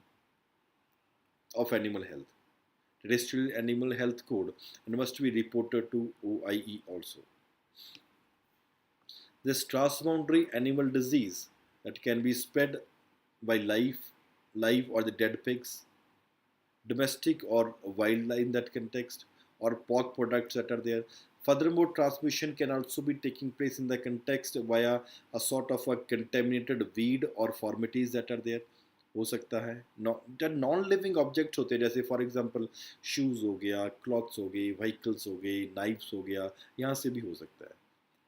of Animal Health, Terrestrial Animal Health Code, and must be reported to OIE also. This transboundary animal disease that can be spread by live or the dead pigs, domestic or wildlife in that context, or pork products that are there. Furthermore, transmission can also be taking place in the context via a sort of a contaminated weed or formalities that are there. हो सकता है non living objects होते हैं जैसे for example shoes हो गया, clothes हो गई, व्हीकल्स हो गई, नाइफ्स हो गया, यहाँ से भी हो सकता है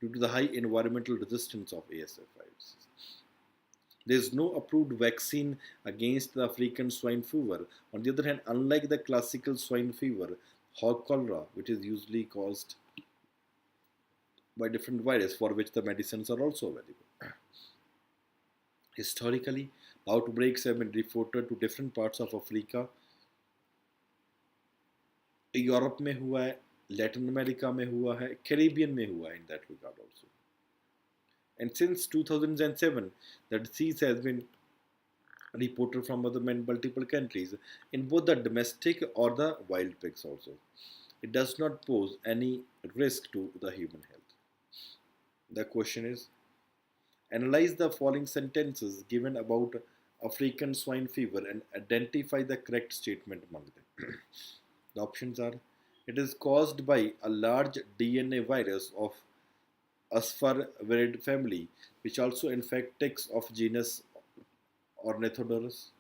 due to the high environmental resistance of ASF viruses. There is no approved vaccine against the African swine fever. On the other hand, unlike the classical swine fever, hog cholera, which is usually caused by different viruses for which the medicines are also available. Historically, outbreaks have been reported to different parts of Africa. Europe में हुआ है, Latin America में हुआ है, Caribbean में हुआ है in that regard also. And since 2007, the disease has been reported from other multiple countries in both the domestic or the wild pigs also. It does not pose any risk to the human health. The question is, analyze the following sentences given about African swine fever and identify the correct statement among them. The options are, it is caused by a large DNA virus of Aspergillus family, which also infect ticks of genus Ornithodorus.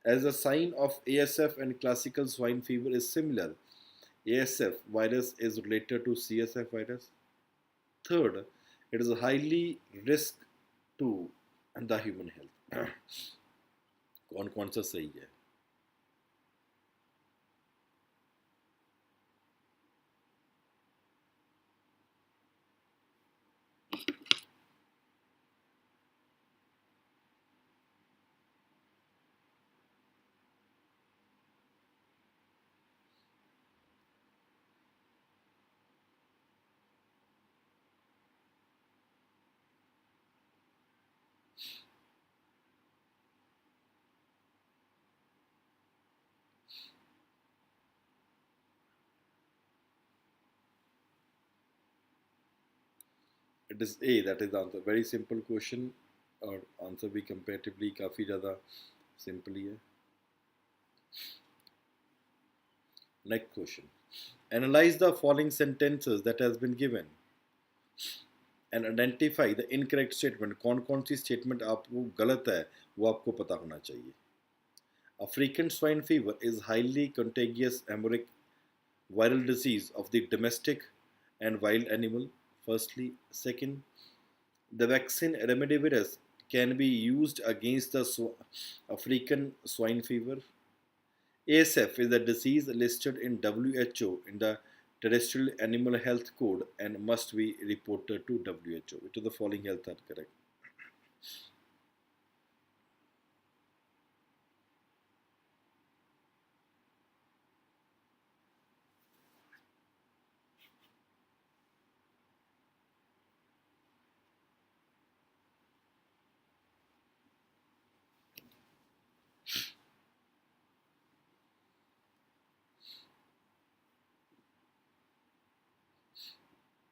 As a sign of ASF and classical swine fever is similar, ASF virus is related to CSF virus. Third, it is a highly risk to the human health. कौन सा सही है? It is A, that is the answer. Very simple question और answer भी comparatively काफ़ी ज़्यादा simple ही है. Next question. Analyze the following sentences that has been given and identify the incorrect statement. कौन सी statement आपको गलत है वो आपको पता होना चाहिए. African swine fever is highly contagious hemorrhagic viral disease of the domestic and wild animal. Firstly, second, the vaccine remdesivir can be used against the African swine fever. ASF is a disease listed in WHO in the Terrestrial Animal Health Code and must be reported to WHO. Which of the following health are correct?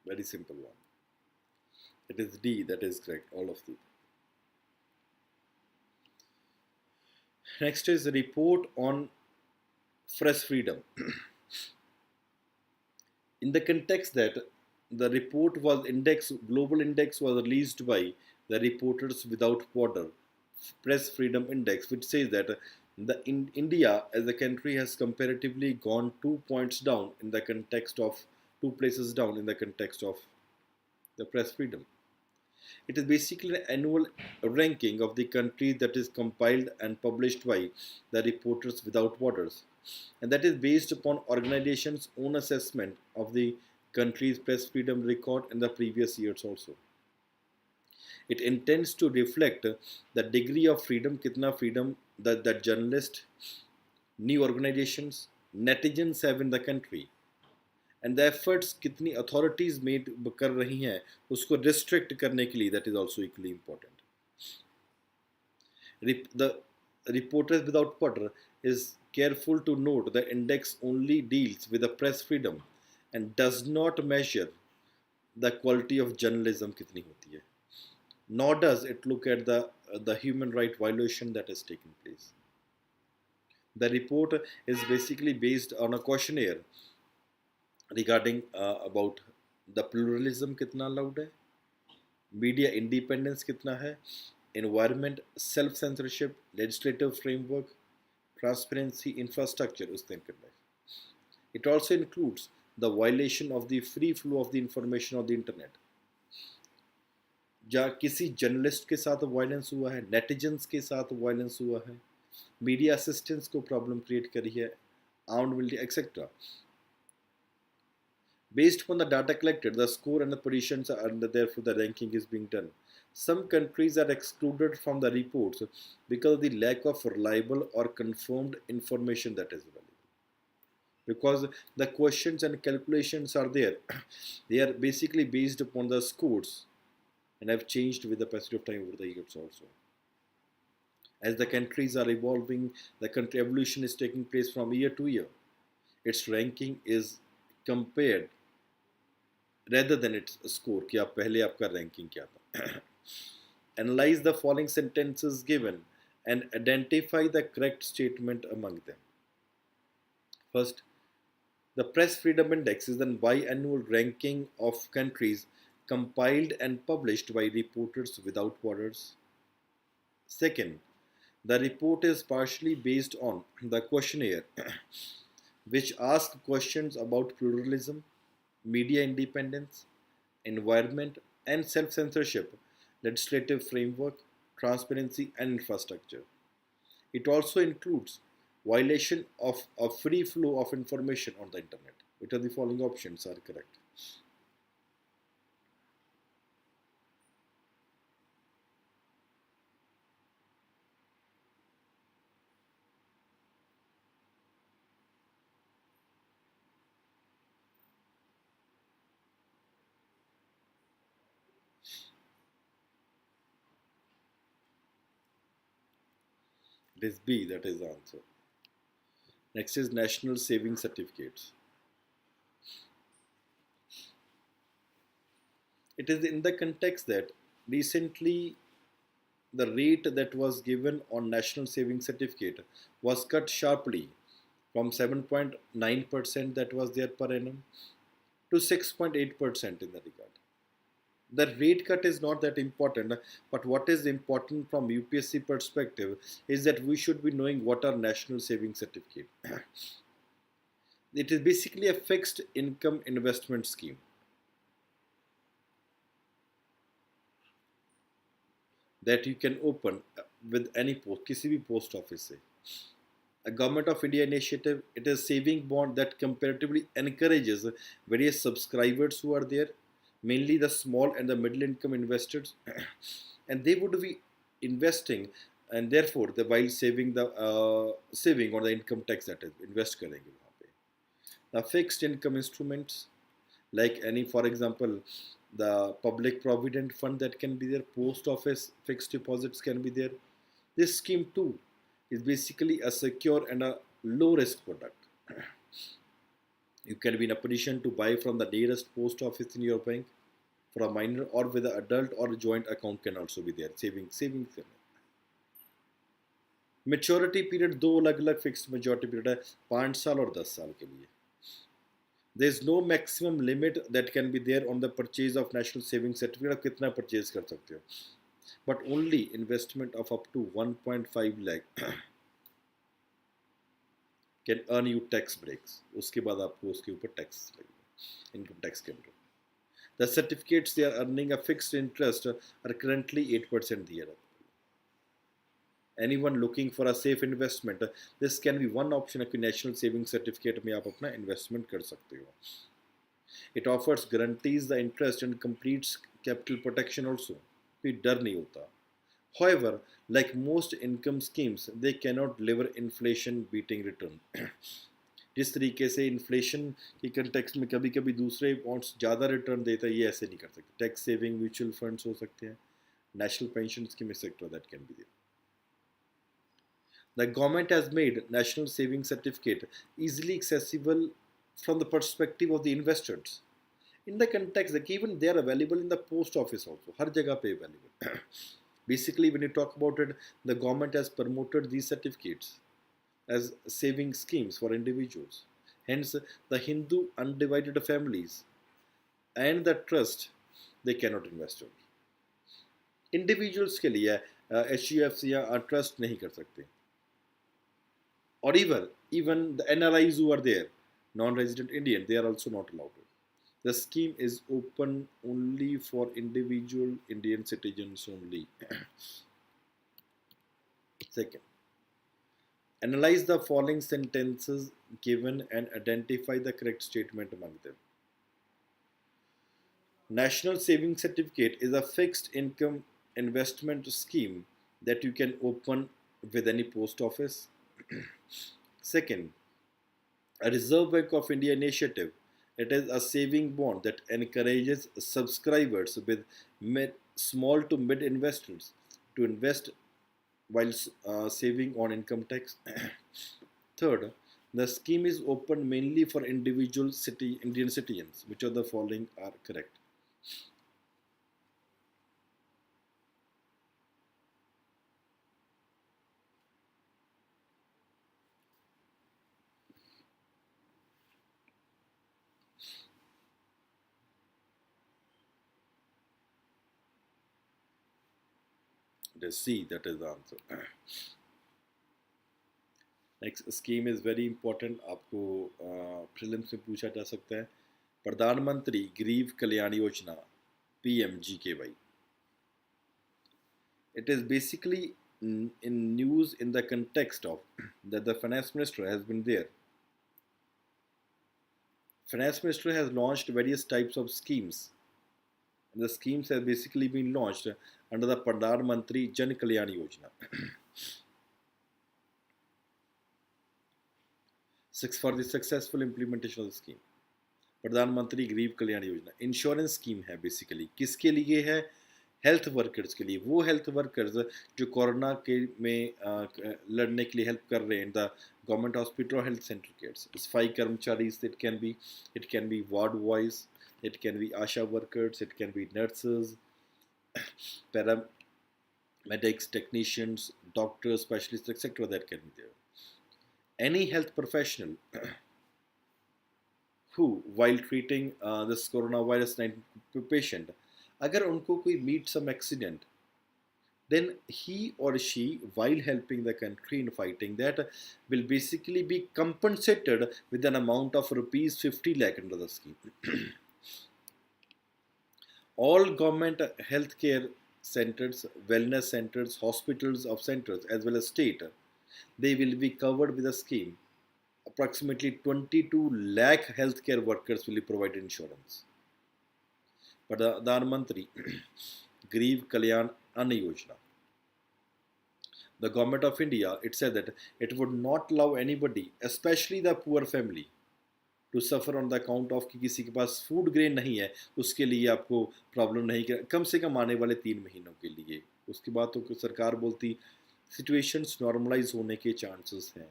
Very simple one. It is D, that is correct, all of them. Next is the report on press freedom. In the context that the report was global index was released by the Reporters Without Border Press Freedom Index, which says that India as a country has comparatively gone 2 points down in the context of two places down in the context of the press freedom. It is basically an annual ranking of the countries that is compiled and published by the Reporters Without Borders, and that is based upon organizations' own assessment of the country's press freedom record in the previous years also. It intends to reflect the degree of freedom, kitna freedom that journalists, new organizations, netizens have in the country, and the efforts कितनी authorities made कर रही हैं उसको restrict करने के लिए, that is also equally important. The Reporters Without Borders is careful to note the index only deals with the press freedom and does not measure the quality of journalism कितनी होती है, nor does it look at the human right violation that has taken place. The report is basically based on a questionnaire regarding about the pluralism कितना allowed है, media independence कितना है, environment, self-censorship, legislative framework, transparency, infrastructure उस दिन करना है. It also includes the violation of the free flow of the information on the internet. जहाँ किसी जर्नलिस्ट के साथ वायलेंस हुआ है, नेटिजन्स के साथ वायलेंस हुआ है, मीडिया असिस्टेंट्स को प्रॉब्लम क्रिएट करी है, armed military etcetera. Based upon the data collected, the score and the positions are, and therefore the ranking is being done. Some countries are excluded from the reports because of the lack of reliable or confirmed information that is available. Because the questions and calculations are there, they are basically based upon the scores and have changed with the passage of time over the years also. As the countries are evolving, the country evolution is taking place from year to year. Its ranking is compared rather than its score कि आप पहले आपका ranking क्या था. Analyze the following sentences given and identify the correct statement among them. First, the Press Freedom Index is an biannual ranking of countries compiled and published by Reporters Without Borders. Second, the report is partially based on the questionnaire which asks questions about pluralism, media independence, environment and self-censorship, legislative framework, transparency and infrastructure. It also includes violation of a free flow of information on the internet. Which of the following options are correct? It is B, that is the answer. Next is National Saving Certificates. It is in the context that recently the rate that was given on National Saving Certificate was cut sharply from 7.9% that was there per annum to 6.8% in the regard. The rate cut is not that important, but what is important from UPSC perspective is that we should be knowing what are National Saving Certificate. It is basically a fixed income investment scheme. That you can open with any post, किसी भी post office से. A Government of India initiative, it is saving bond that comparatively encourages various subscribers who are there, mainly the small and the middle income investors, and they would be investing, and therefore the while saving the saving on the income tax that is invest करेंगे वहाँ पे. The fixed income instruments like any, for example, the public provident fund that can be there, post office fixed deposits can be there. This scheme too is basically a secure and a low risk product. You can be in a position to buy from the nearest post office in your bank for a minor, or with an adult or a joint account can also be there. Savings. Maturity period दो अलग अलग fixed maturity period है, 5 साल और 10 साल के लिए. There is no maximum limit that can be there on the purchase of National Saving Certificate. आप कितना purchase कर सकते हो, but only investment of up to 1.5 lakh can earn you tax breaks. उसके बाद आपको उसके ऊपर tax लगेगा. इनकम टैक्स के अंदर. The certificates they are earning a fixed interest are currently 8% दिया जाता है. Anyone looking for a safe investment, this can be one option. कि नेशनल सेविंग सर्टिफिकेट में आप अपना इन्वेस्टमेंट कर सकते हो. It offers guarantees the interest and completes capital protection also. कोई डर नहीं होता. However, like most income schemes, they cannot deliver inflation beating return. जिस तरीके से इन्फ्लेशन की कंटेक्स्ट में कभी कभी दूसरे बॉन्ड्स ज़्यादा रिटर्न देता है, ये ऐसे नहीं कर सकते. टैक्स सेविंग म्यूचुअल फंड्स हो सकते हैं, national pension scheme sector that can be there. The government has made national saving certificate easily accessible from the perspective of the investors. In the context that even they are available in the post office also, हर जगह पे available. Basically, when you talk about it, the government has promoted these certificates as saving schemes for individuals. Hence, the Hindu undivided families and the trust, they cannot invest only. Individuals के लिए HUFs या trust नहीं कर सकते. Or even the NRIs who are there, non-resident Indian, they are also not allowed. The scheme is open only for individual Indian citizens only. Second, analyze the following sentences given and identify the correct statement among them. National Saving Certificate is a fixed income investment scheme that you can open with any post office. Second, a Reserve Bank of India initiative. It is a saving bond that encourages subscribers with small to mid investors to invest while saving on income tax. Third, the scheme is open mainly for individual Indian citizens. Which of the following are correct? C, that is the answer. Next scheme is very important. आपको prelims में पूछा जा सकता है. प्रधानमंत्री गरीब Kalyan Yojana PMGKY. It is basically in news in the context of that the finance minister has been there. Finance minister has launched various types of schemes. And the schemes have basically been launched under the Pradhan Mantri Jan Kalyan Yojana. For the successful implementation of the scheme. प्रधानमंत्री गरीब Kalyan Yojana insurance scheme है. Basically किसके लिए है? Health workers के लिए. वो health workers जो कोरोना के में लड़ने के लिए हेल्प कर रहे हैं. द गवर्नमेंट हॉस्पिटल और हेल्थ सेंटर केयर्स. सफाई कर्मचारी, it can be ward boys, it can be ASHA workers, it can be nurses, paramedics, technicians, doctors, specialists, etc. that can be there. Any health professional who, while treating this coronavirus 19 patient, अगर उनको कोई meet some accident, then he or she, while helping the country in fighting that, will basically be compensated with an amount of rupees 50 lakh under the scheme. All government healthcare centers, wellness centers, hospitals of centers as well as state, they will be covered with a scheme. Approximately 22 lakh healthcare workers will be provided insurance. Pradhan Mantri Garib Kalyan Ann Yojana. The government of India, it said that it would not allow anybody, especially the poor family, to suffer on the account of कि किसी के पास food grain नहीं है, उसके लिए आपको problem नहीं कर, कम से कम आने वाले 3 महीनों के लिए. उसके बाद तो सरकार बोलती सिचुएशंस नॉर्मलाइज होने के चांसेस हैं.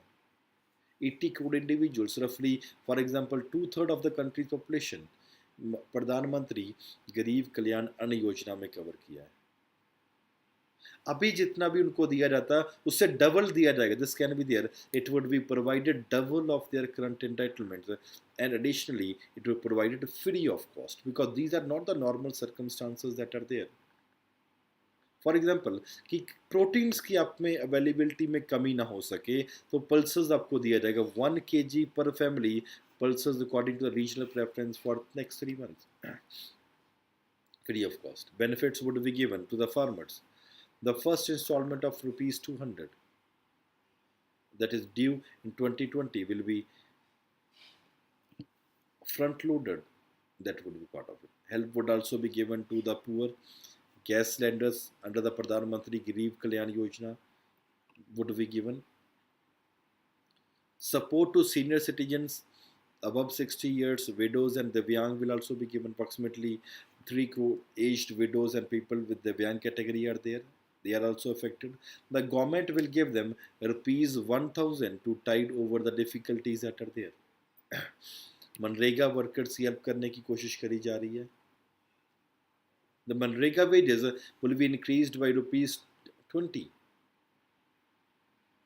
80 crore individuals, roughly, for example, 2/3 of the country's population, प्रधानमंत्री गरीब कल्याण अन्न योजना में कवर किया है. अभी जितना भी उनको दिया जाता उससे डबल दिया जाएगा. This can be there. It would be provided double of their current entitlements and additionally it would provided free of cost because these are not the normal circumstances that are there. For example कि proteins की आप में availability में कमी ना हो सके तो पल्सेस आपको दिया जाएगा 1 kg पर family pulses according to the regional preference for next 3 months, free of cost. Benefits would be given to the farmers. The first installment of rupees 200 that is due in 2020 will be front loaded. That would be part of it. Help would also be given to the poor. Gas cylinders under the Pradhan Mantri Garib Kalyan Yojana would be given. Support to senior citizens above 60 years, widows and Divyang will also be given. Approximately 3 crore aged widows and people with Divyang category are there. They are also affected. The government will give them rupees 1000 to tide over the difficulties that are there. MNREGA workers की help करने की कोशिश करी जा रही है. The MNREGA wages will be increased by rupees 20.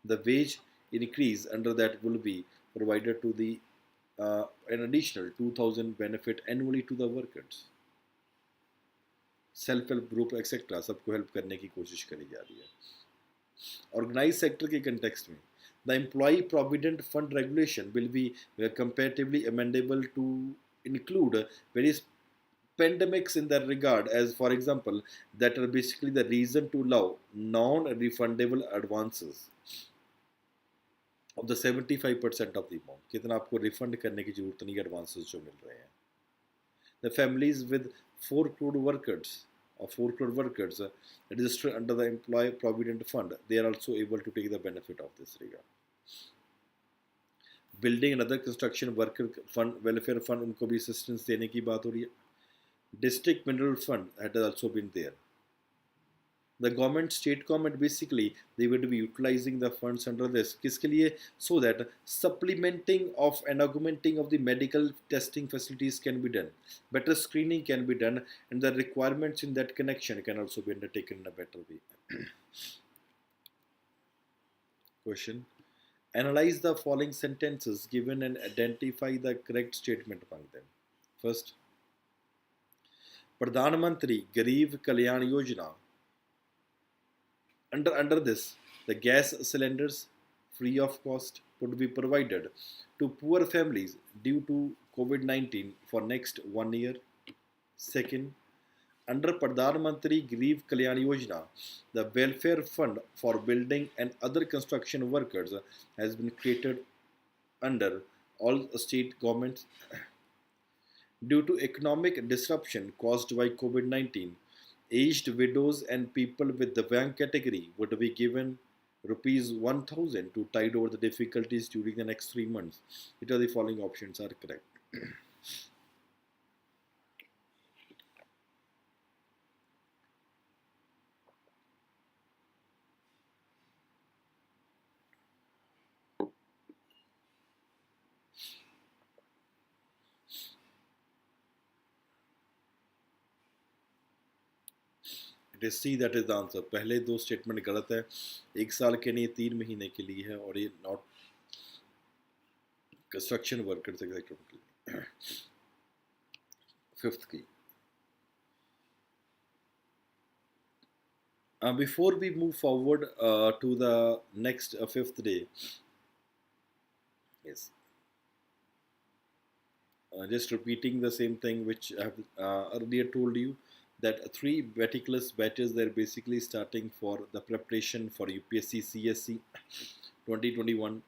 The wage increase under that will be provided to the an additional 2000 benefit annually to the workers. Self help group etcetera सबको help करने की कोशिश करी जा रही है. ऑर्गेनाइज सेक्टर के context में the employee provident fund regulation will be comparatively amendable to include various pandemics in that regard, as for example that are basically the reason to allow non-refundable advances of the 75% of the amount. कितना आपको refund करने की जरूरत नहीं, advances जो मिल रहे हैं. The families with 4 crore workers or 4 crore workers registered under the employee provident fund, they are also able to take the benefit of this regard. Building and other construction worker fund, welfare fund, उनको भी assistance देने की बात हो रही है. District mineral fund that has also been there. The government, state government, basically they would be utilizing the funds under this. किसके लिए? So that supplementing of and augmenting of the medical testing facilities can be done, better screening can be done, and the requirements in that connection can also be undertaken in a better way. Question. Analyze the following sentences given and identify the correct statement among them. First, Pradhan Mantri Garib Kalyan Yojana. Under this, the gas cylinders free of cost would be provided to poor families due to COVID-19 for next 1 year. Second, under Pradhan Mantri Garib Kalyan Yojana, the welfare fund for building and other construction workers has been created under all state governments. Due to economic disruption caused by COVID-19, aged widows and people with the Divyang category would be given rupees 1000 to tide over the difficulties during the next 3 months. Which are the following options are correct? It is C, that is the answer. पहले दो statement गलत है. 1 साल के नहीं 3 महीने के लिए है, और ये नॉट कंस्ट्रक्शन वर्कर्स एग्जैक्टिव के लिए. फिफ्थ की. Before we move forward to the next fifth day, yes, just repeating the same thing which I have earlier told you, that 3 meticulous batches, they're basically starting for the preparation for UPSC CSC 2021,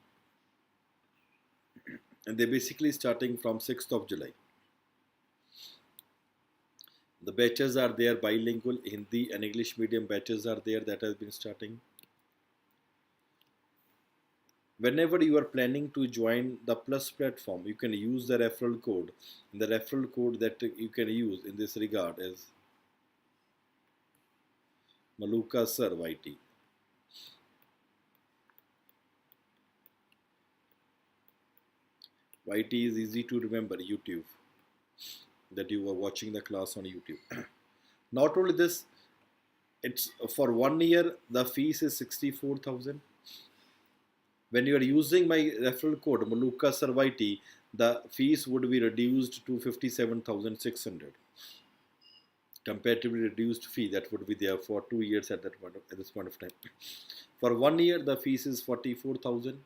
and they're basically starting from 6th of July. The batches are there bilingual, Hindi and English medium batches are there that has been starting. Whenever you are planning to join the Plus platform, you can use the referral code. And the referral code that you can use in this regard is Maluka Sir YT. YT is easy to remember, YouTube, that you were watching the class on YouTube. Not only this, it's for 1 year, the fees is 64,000. When you are using my referral code Maluka Sir YT, the fees would be reduced to 57,600. Comparatively reduced fee that would be there for 2 years at this point of time. For 1 year, the fees is 44,000.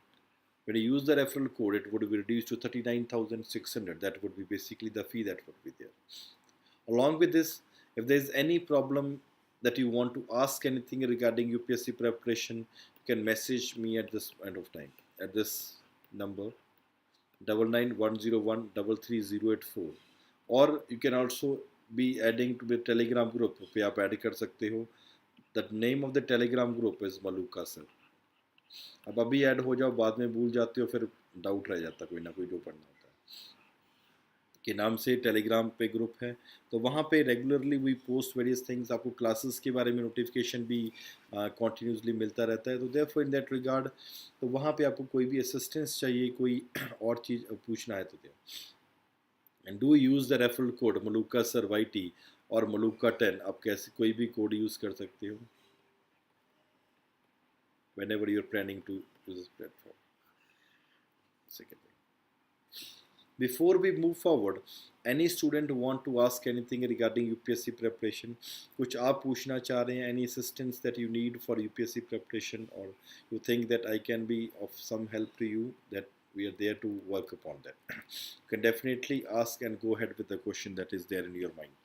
When you use the referral code, it would be reduced to 39,600. That would be basically the fee that would be there. Along with this, if there is any problem that you want to ask anything regarding UPSC preparation, you can message me at this point of time at this number 9910133084, or you can also be adding to the Telegram group पे आप add कर सकते हो. The name of the Telegram group is Maluka sir. अब अभी add हो जाओ, बाद में भूल जाते हो, फिर डाउट रह जाता कोई ना कोई जो पढ़ना होता है के नाम से टेलीग्राम पे ग्रुप है. तो वहाँ पे regularly we post various things. आपको क्लासेस के बारे में नोटिफिकेशन भी कॉन्टीन्यूसली मिलता रहता है. तो देयरफॉर इन दैट रिगार्ड, तो वहाँ पे आपको कोई भी असिस्टेंस चाहिए, कोई और चीज़ पूछना है तो दे. And do use the referral code Maluka sir YT और मलूका 10. आप कैसे कोई भी कोड यूज़ कर सकते हो whenever you're planning to use this platform. Second thing, before we move forward, any student want to ask anything regarding UPSC preparation? कुछ आप पूछना चाह रहे हैं? Any assistance that you need for UPSC preparation, or you think that I can be of some help to you, that we are there to work upon that? You can definitely ask and go ahead with the question that is there in your mind.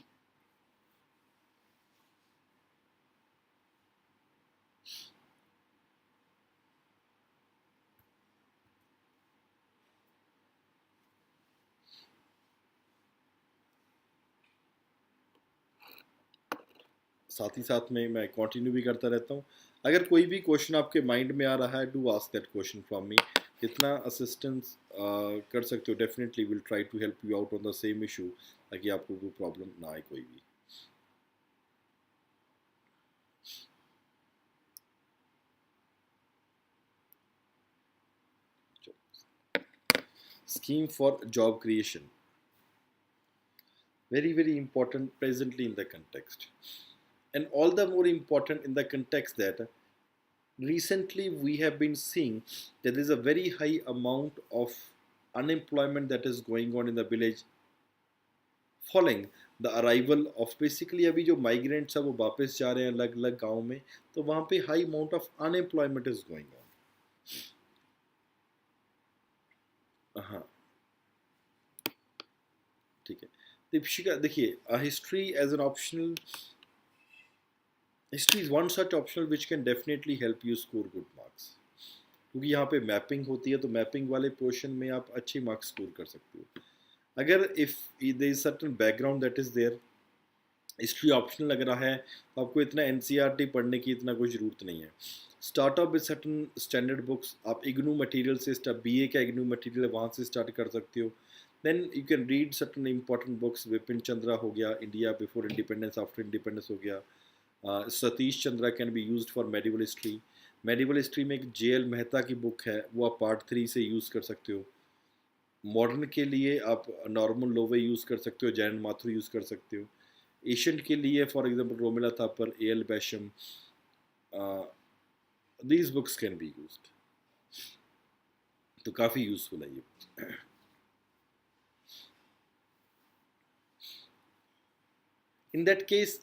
साथ ही साथ में मैं continue भी करता रहता हूँ. अगर कोई भी क्वेश्चन आपके माइंड में आ रहा है, do ask that question from me. जितना असिस्टेंस कर सकते हो, definitely will try to help you out on the same issue, ताकि आपको कोई प्रॉब्लम ना आए कोई भी. Scheme for job creation, very very important presently in the context, and all the more important in the context that recently we have been seeing that there is a very high amount of unemployment that is going on in the village following the arrival of basically अभी जो migrants है वो वापस जा रहे हैं अलग अलग गाँव में, तो वहाँ पे high amount of unemployment is going on. हाँ ठीक है. दीपिका देखिए, history as an optional, history is one such optional which can definitely help you score good marks, क्योंकि यहाँ पे मैपिंग होती है, तो मैपिंग वाले पोर्शन में आप अच्छे मार्क्स स्कोर कर सकते हो. अगर if there is certain background that is there, history optional अगर है तो आपको इतना NCERT पढ़ने की इतना कोई ज़रूरत नहीं है. Start off with certain standard books. आप इग्नू मटेरियल से BA का इग्नू मटेरियल है वहाँ से स्टार्ट कर सकते हो. Then you can read certain important books. Vipin Chandra हो गया, India before independence, after independence हो गया. Satish Chandra can be used for medieval history. Medieval history में एक JL मेहता की बुक है, वो आप पार्ट 3 से यूज़ कर सकते हो. मॉडर्न के लिए आप नॉर्मल लोवे यूज़ कर सकते हो, जैन माथुर यूज़ कर सकते हो. एशियंट के लिए for example Romila Thapar, AL Basham, these books can be used. तो काफ़ी यूज़फुल है ये. In that case,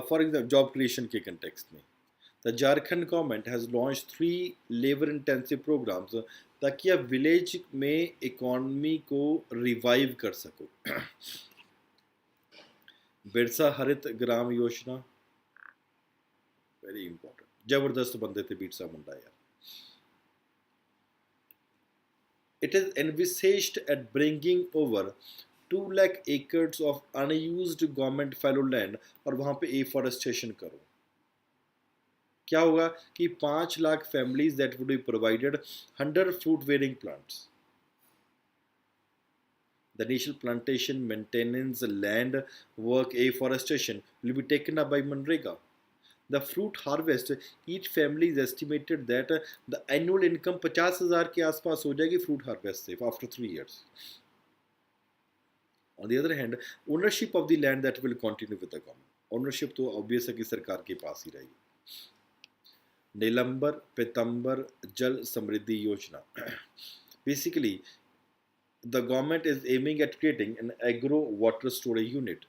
for example, job creation के context में, the Jharkhand government has launched 3 labor-intensive programs ताकि आप विलेज में इकोनॉमी को रिवाइव कर सको. बिरसा हरित ग्राम योजना, वेरी इंपॉर्टेंट. जबरदस्त बंदे थे बिरसा मुंडा यार. It is envisaged at bringing over 2 lakh acres of unused government fallow land और वहाँ पे afforestation करो. क्या होगा कि 5 lakh families that would be provided 100 fruit bearing plants. The initial plantation, maintenance, land work, afforestation will be taken up by Manrega. The fruit harvest, each family is estimated that the annual income 50,000 के आसपास हो जाएगी fruit harvest से after 3 years. On the other hand, ownership of the land that will continue with the government. Ownership तो obvious है कि सरकार के पास ही रहेगी. नीलंबर पीतंबर जल समृद्धि योजना. Basically, the government is aiming at creating an agro water storage unit.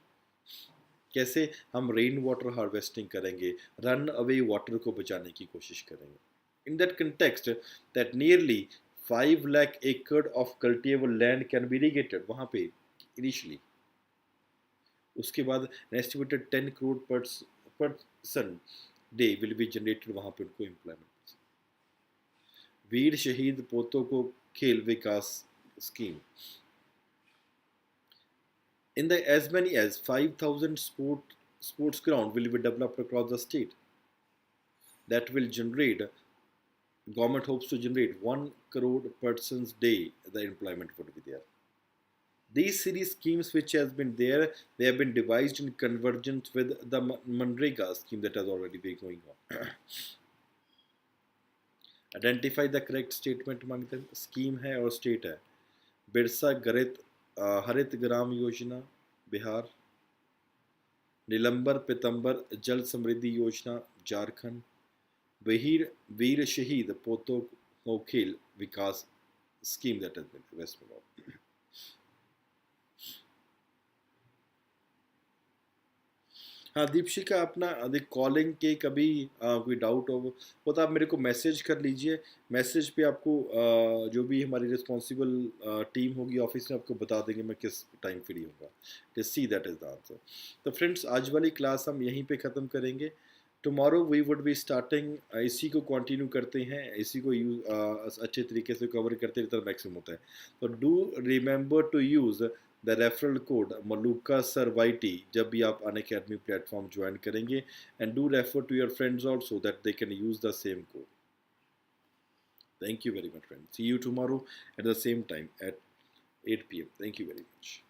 कैसे हम रेन वाटर हार्वेस्टिंग करेंगे, रन अवे वाटर को बचाने की कोशिश करेंगे. In that context, that nearly 5 lakh acre of cultivable land can be irrigated वहाँ पे initially. उसके बाद an estimated 10 crore person day will be generated वहाँ पे उनको employment. वीर शहीद पोतों को खेल विकास scheme. In the as many as 5,000 sports ground will be developed across the state. That will generate, government hopes to generate 1 crore persons day the employment would be there. These series schemes which has been there, they have been devised in convergence with the Manrega scheme that has already been going on. Identify the correct statement among them. Scheme है और state है. बिरसा हरित ग्राम योजना बिहार. नीलंबर पितंबर जल समृद्धि योजना झारखंड. वीर शहीद पोतो को खेल विकास scheme that has been West Bengal. हाँ दीपशिका, अपना कॉलिंग के कभी कोई डाउट हो वो तो आप मेरे को मैसेज कर लीजिए. मैसेज पे आपको जो भी हमारी रिस्पॉन्सिबल टीम होगी ऑफिस में आपको बता देंगे मैं किस टाइम फ्री होगा. To see that is the answer. तो फ्रेंड्स आज वाली क्लास हम यहीं पे ख़त्म करेंगे. Tomorrow we would be starting, इसी को कंटिन्यू करते हैं, इसी को अच्छे तरीके से कवर करते रहते मैक्सिमम होता है. तो do remember to use the referral code Maluka sir YT जब भी आप अनअकैडमी प्लेटफॉर्म ज्वाइन करेंगे. And do refer to your friends also that they can use the same code. Thank you very much, friends. See you tomorrow at the same time at 8 p.m. Thank you very much.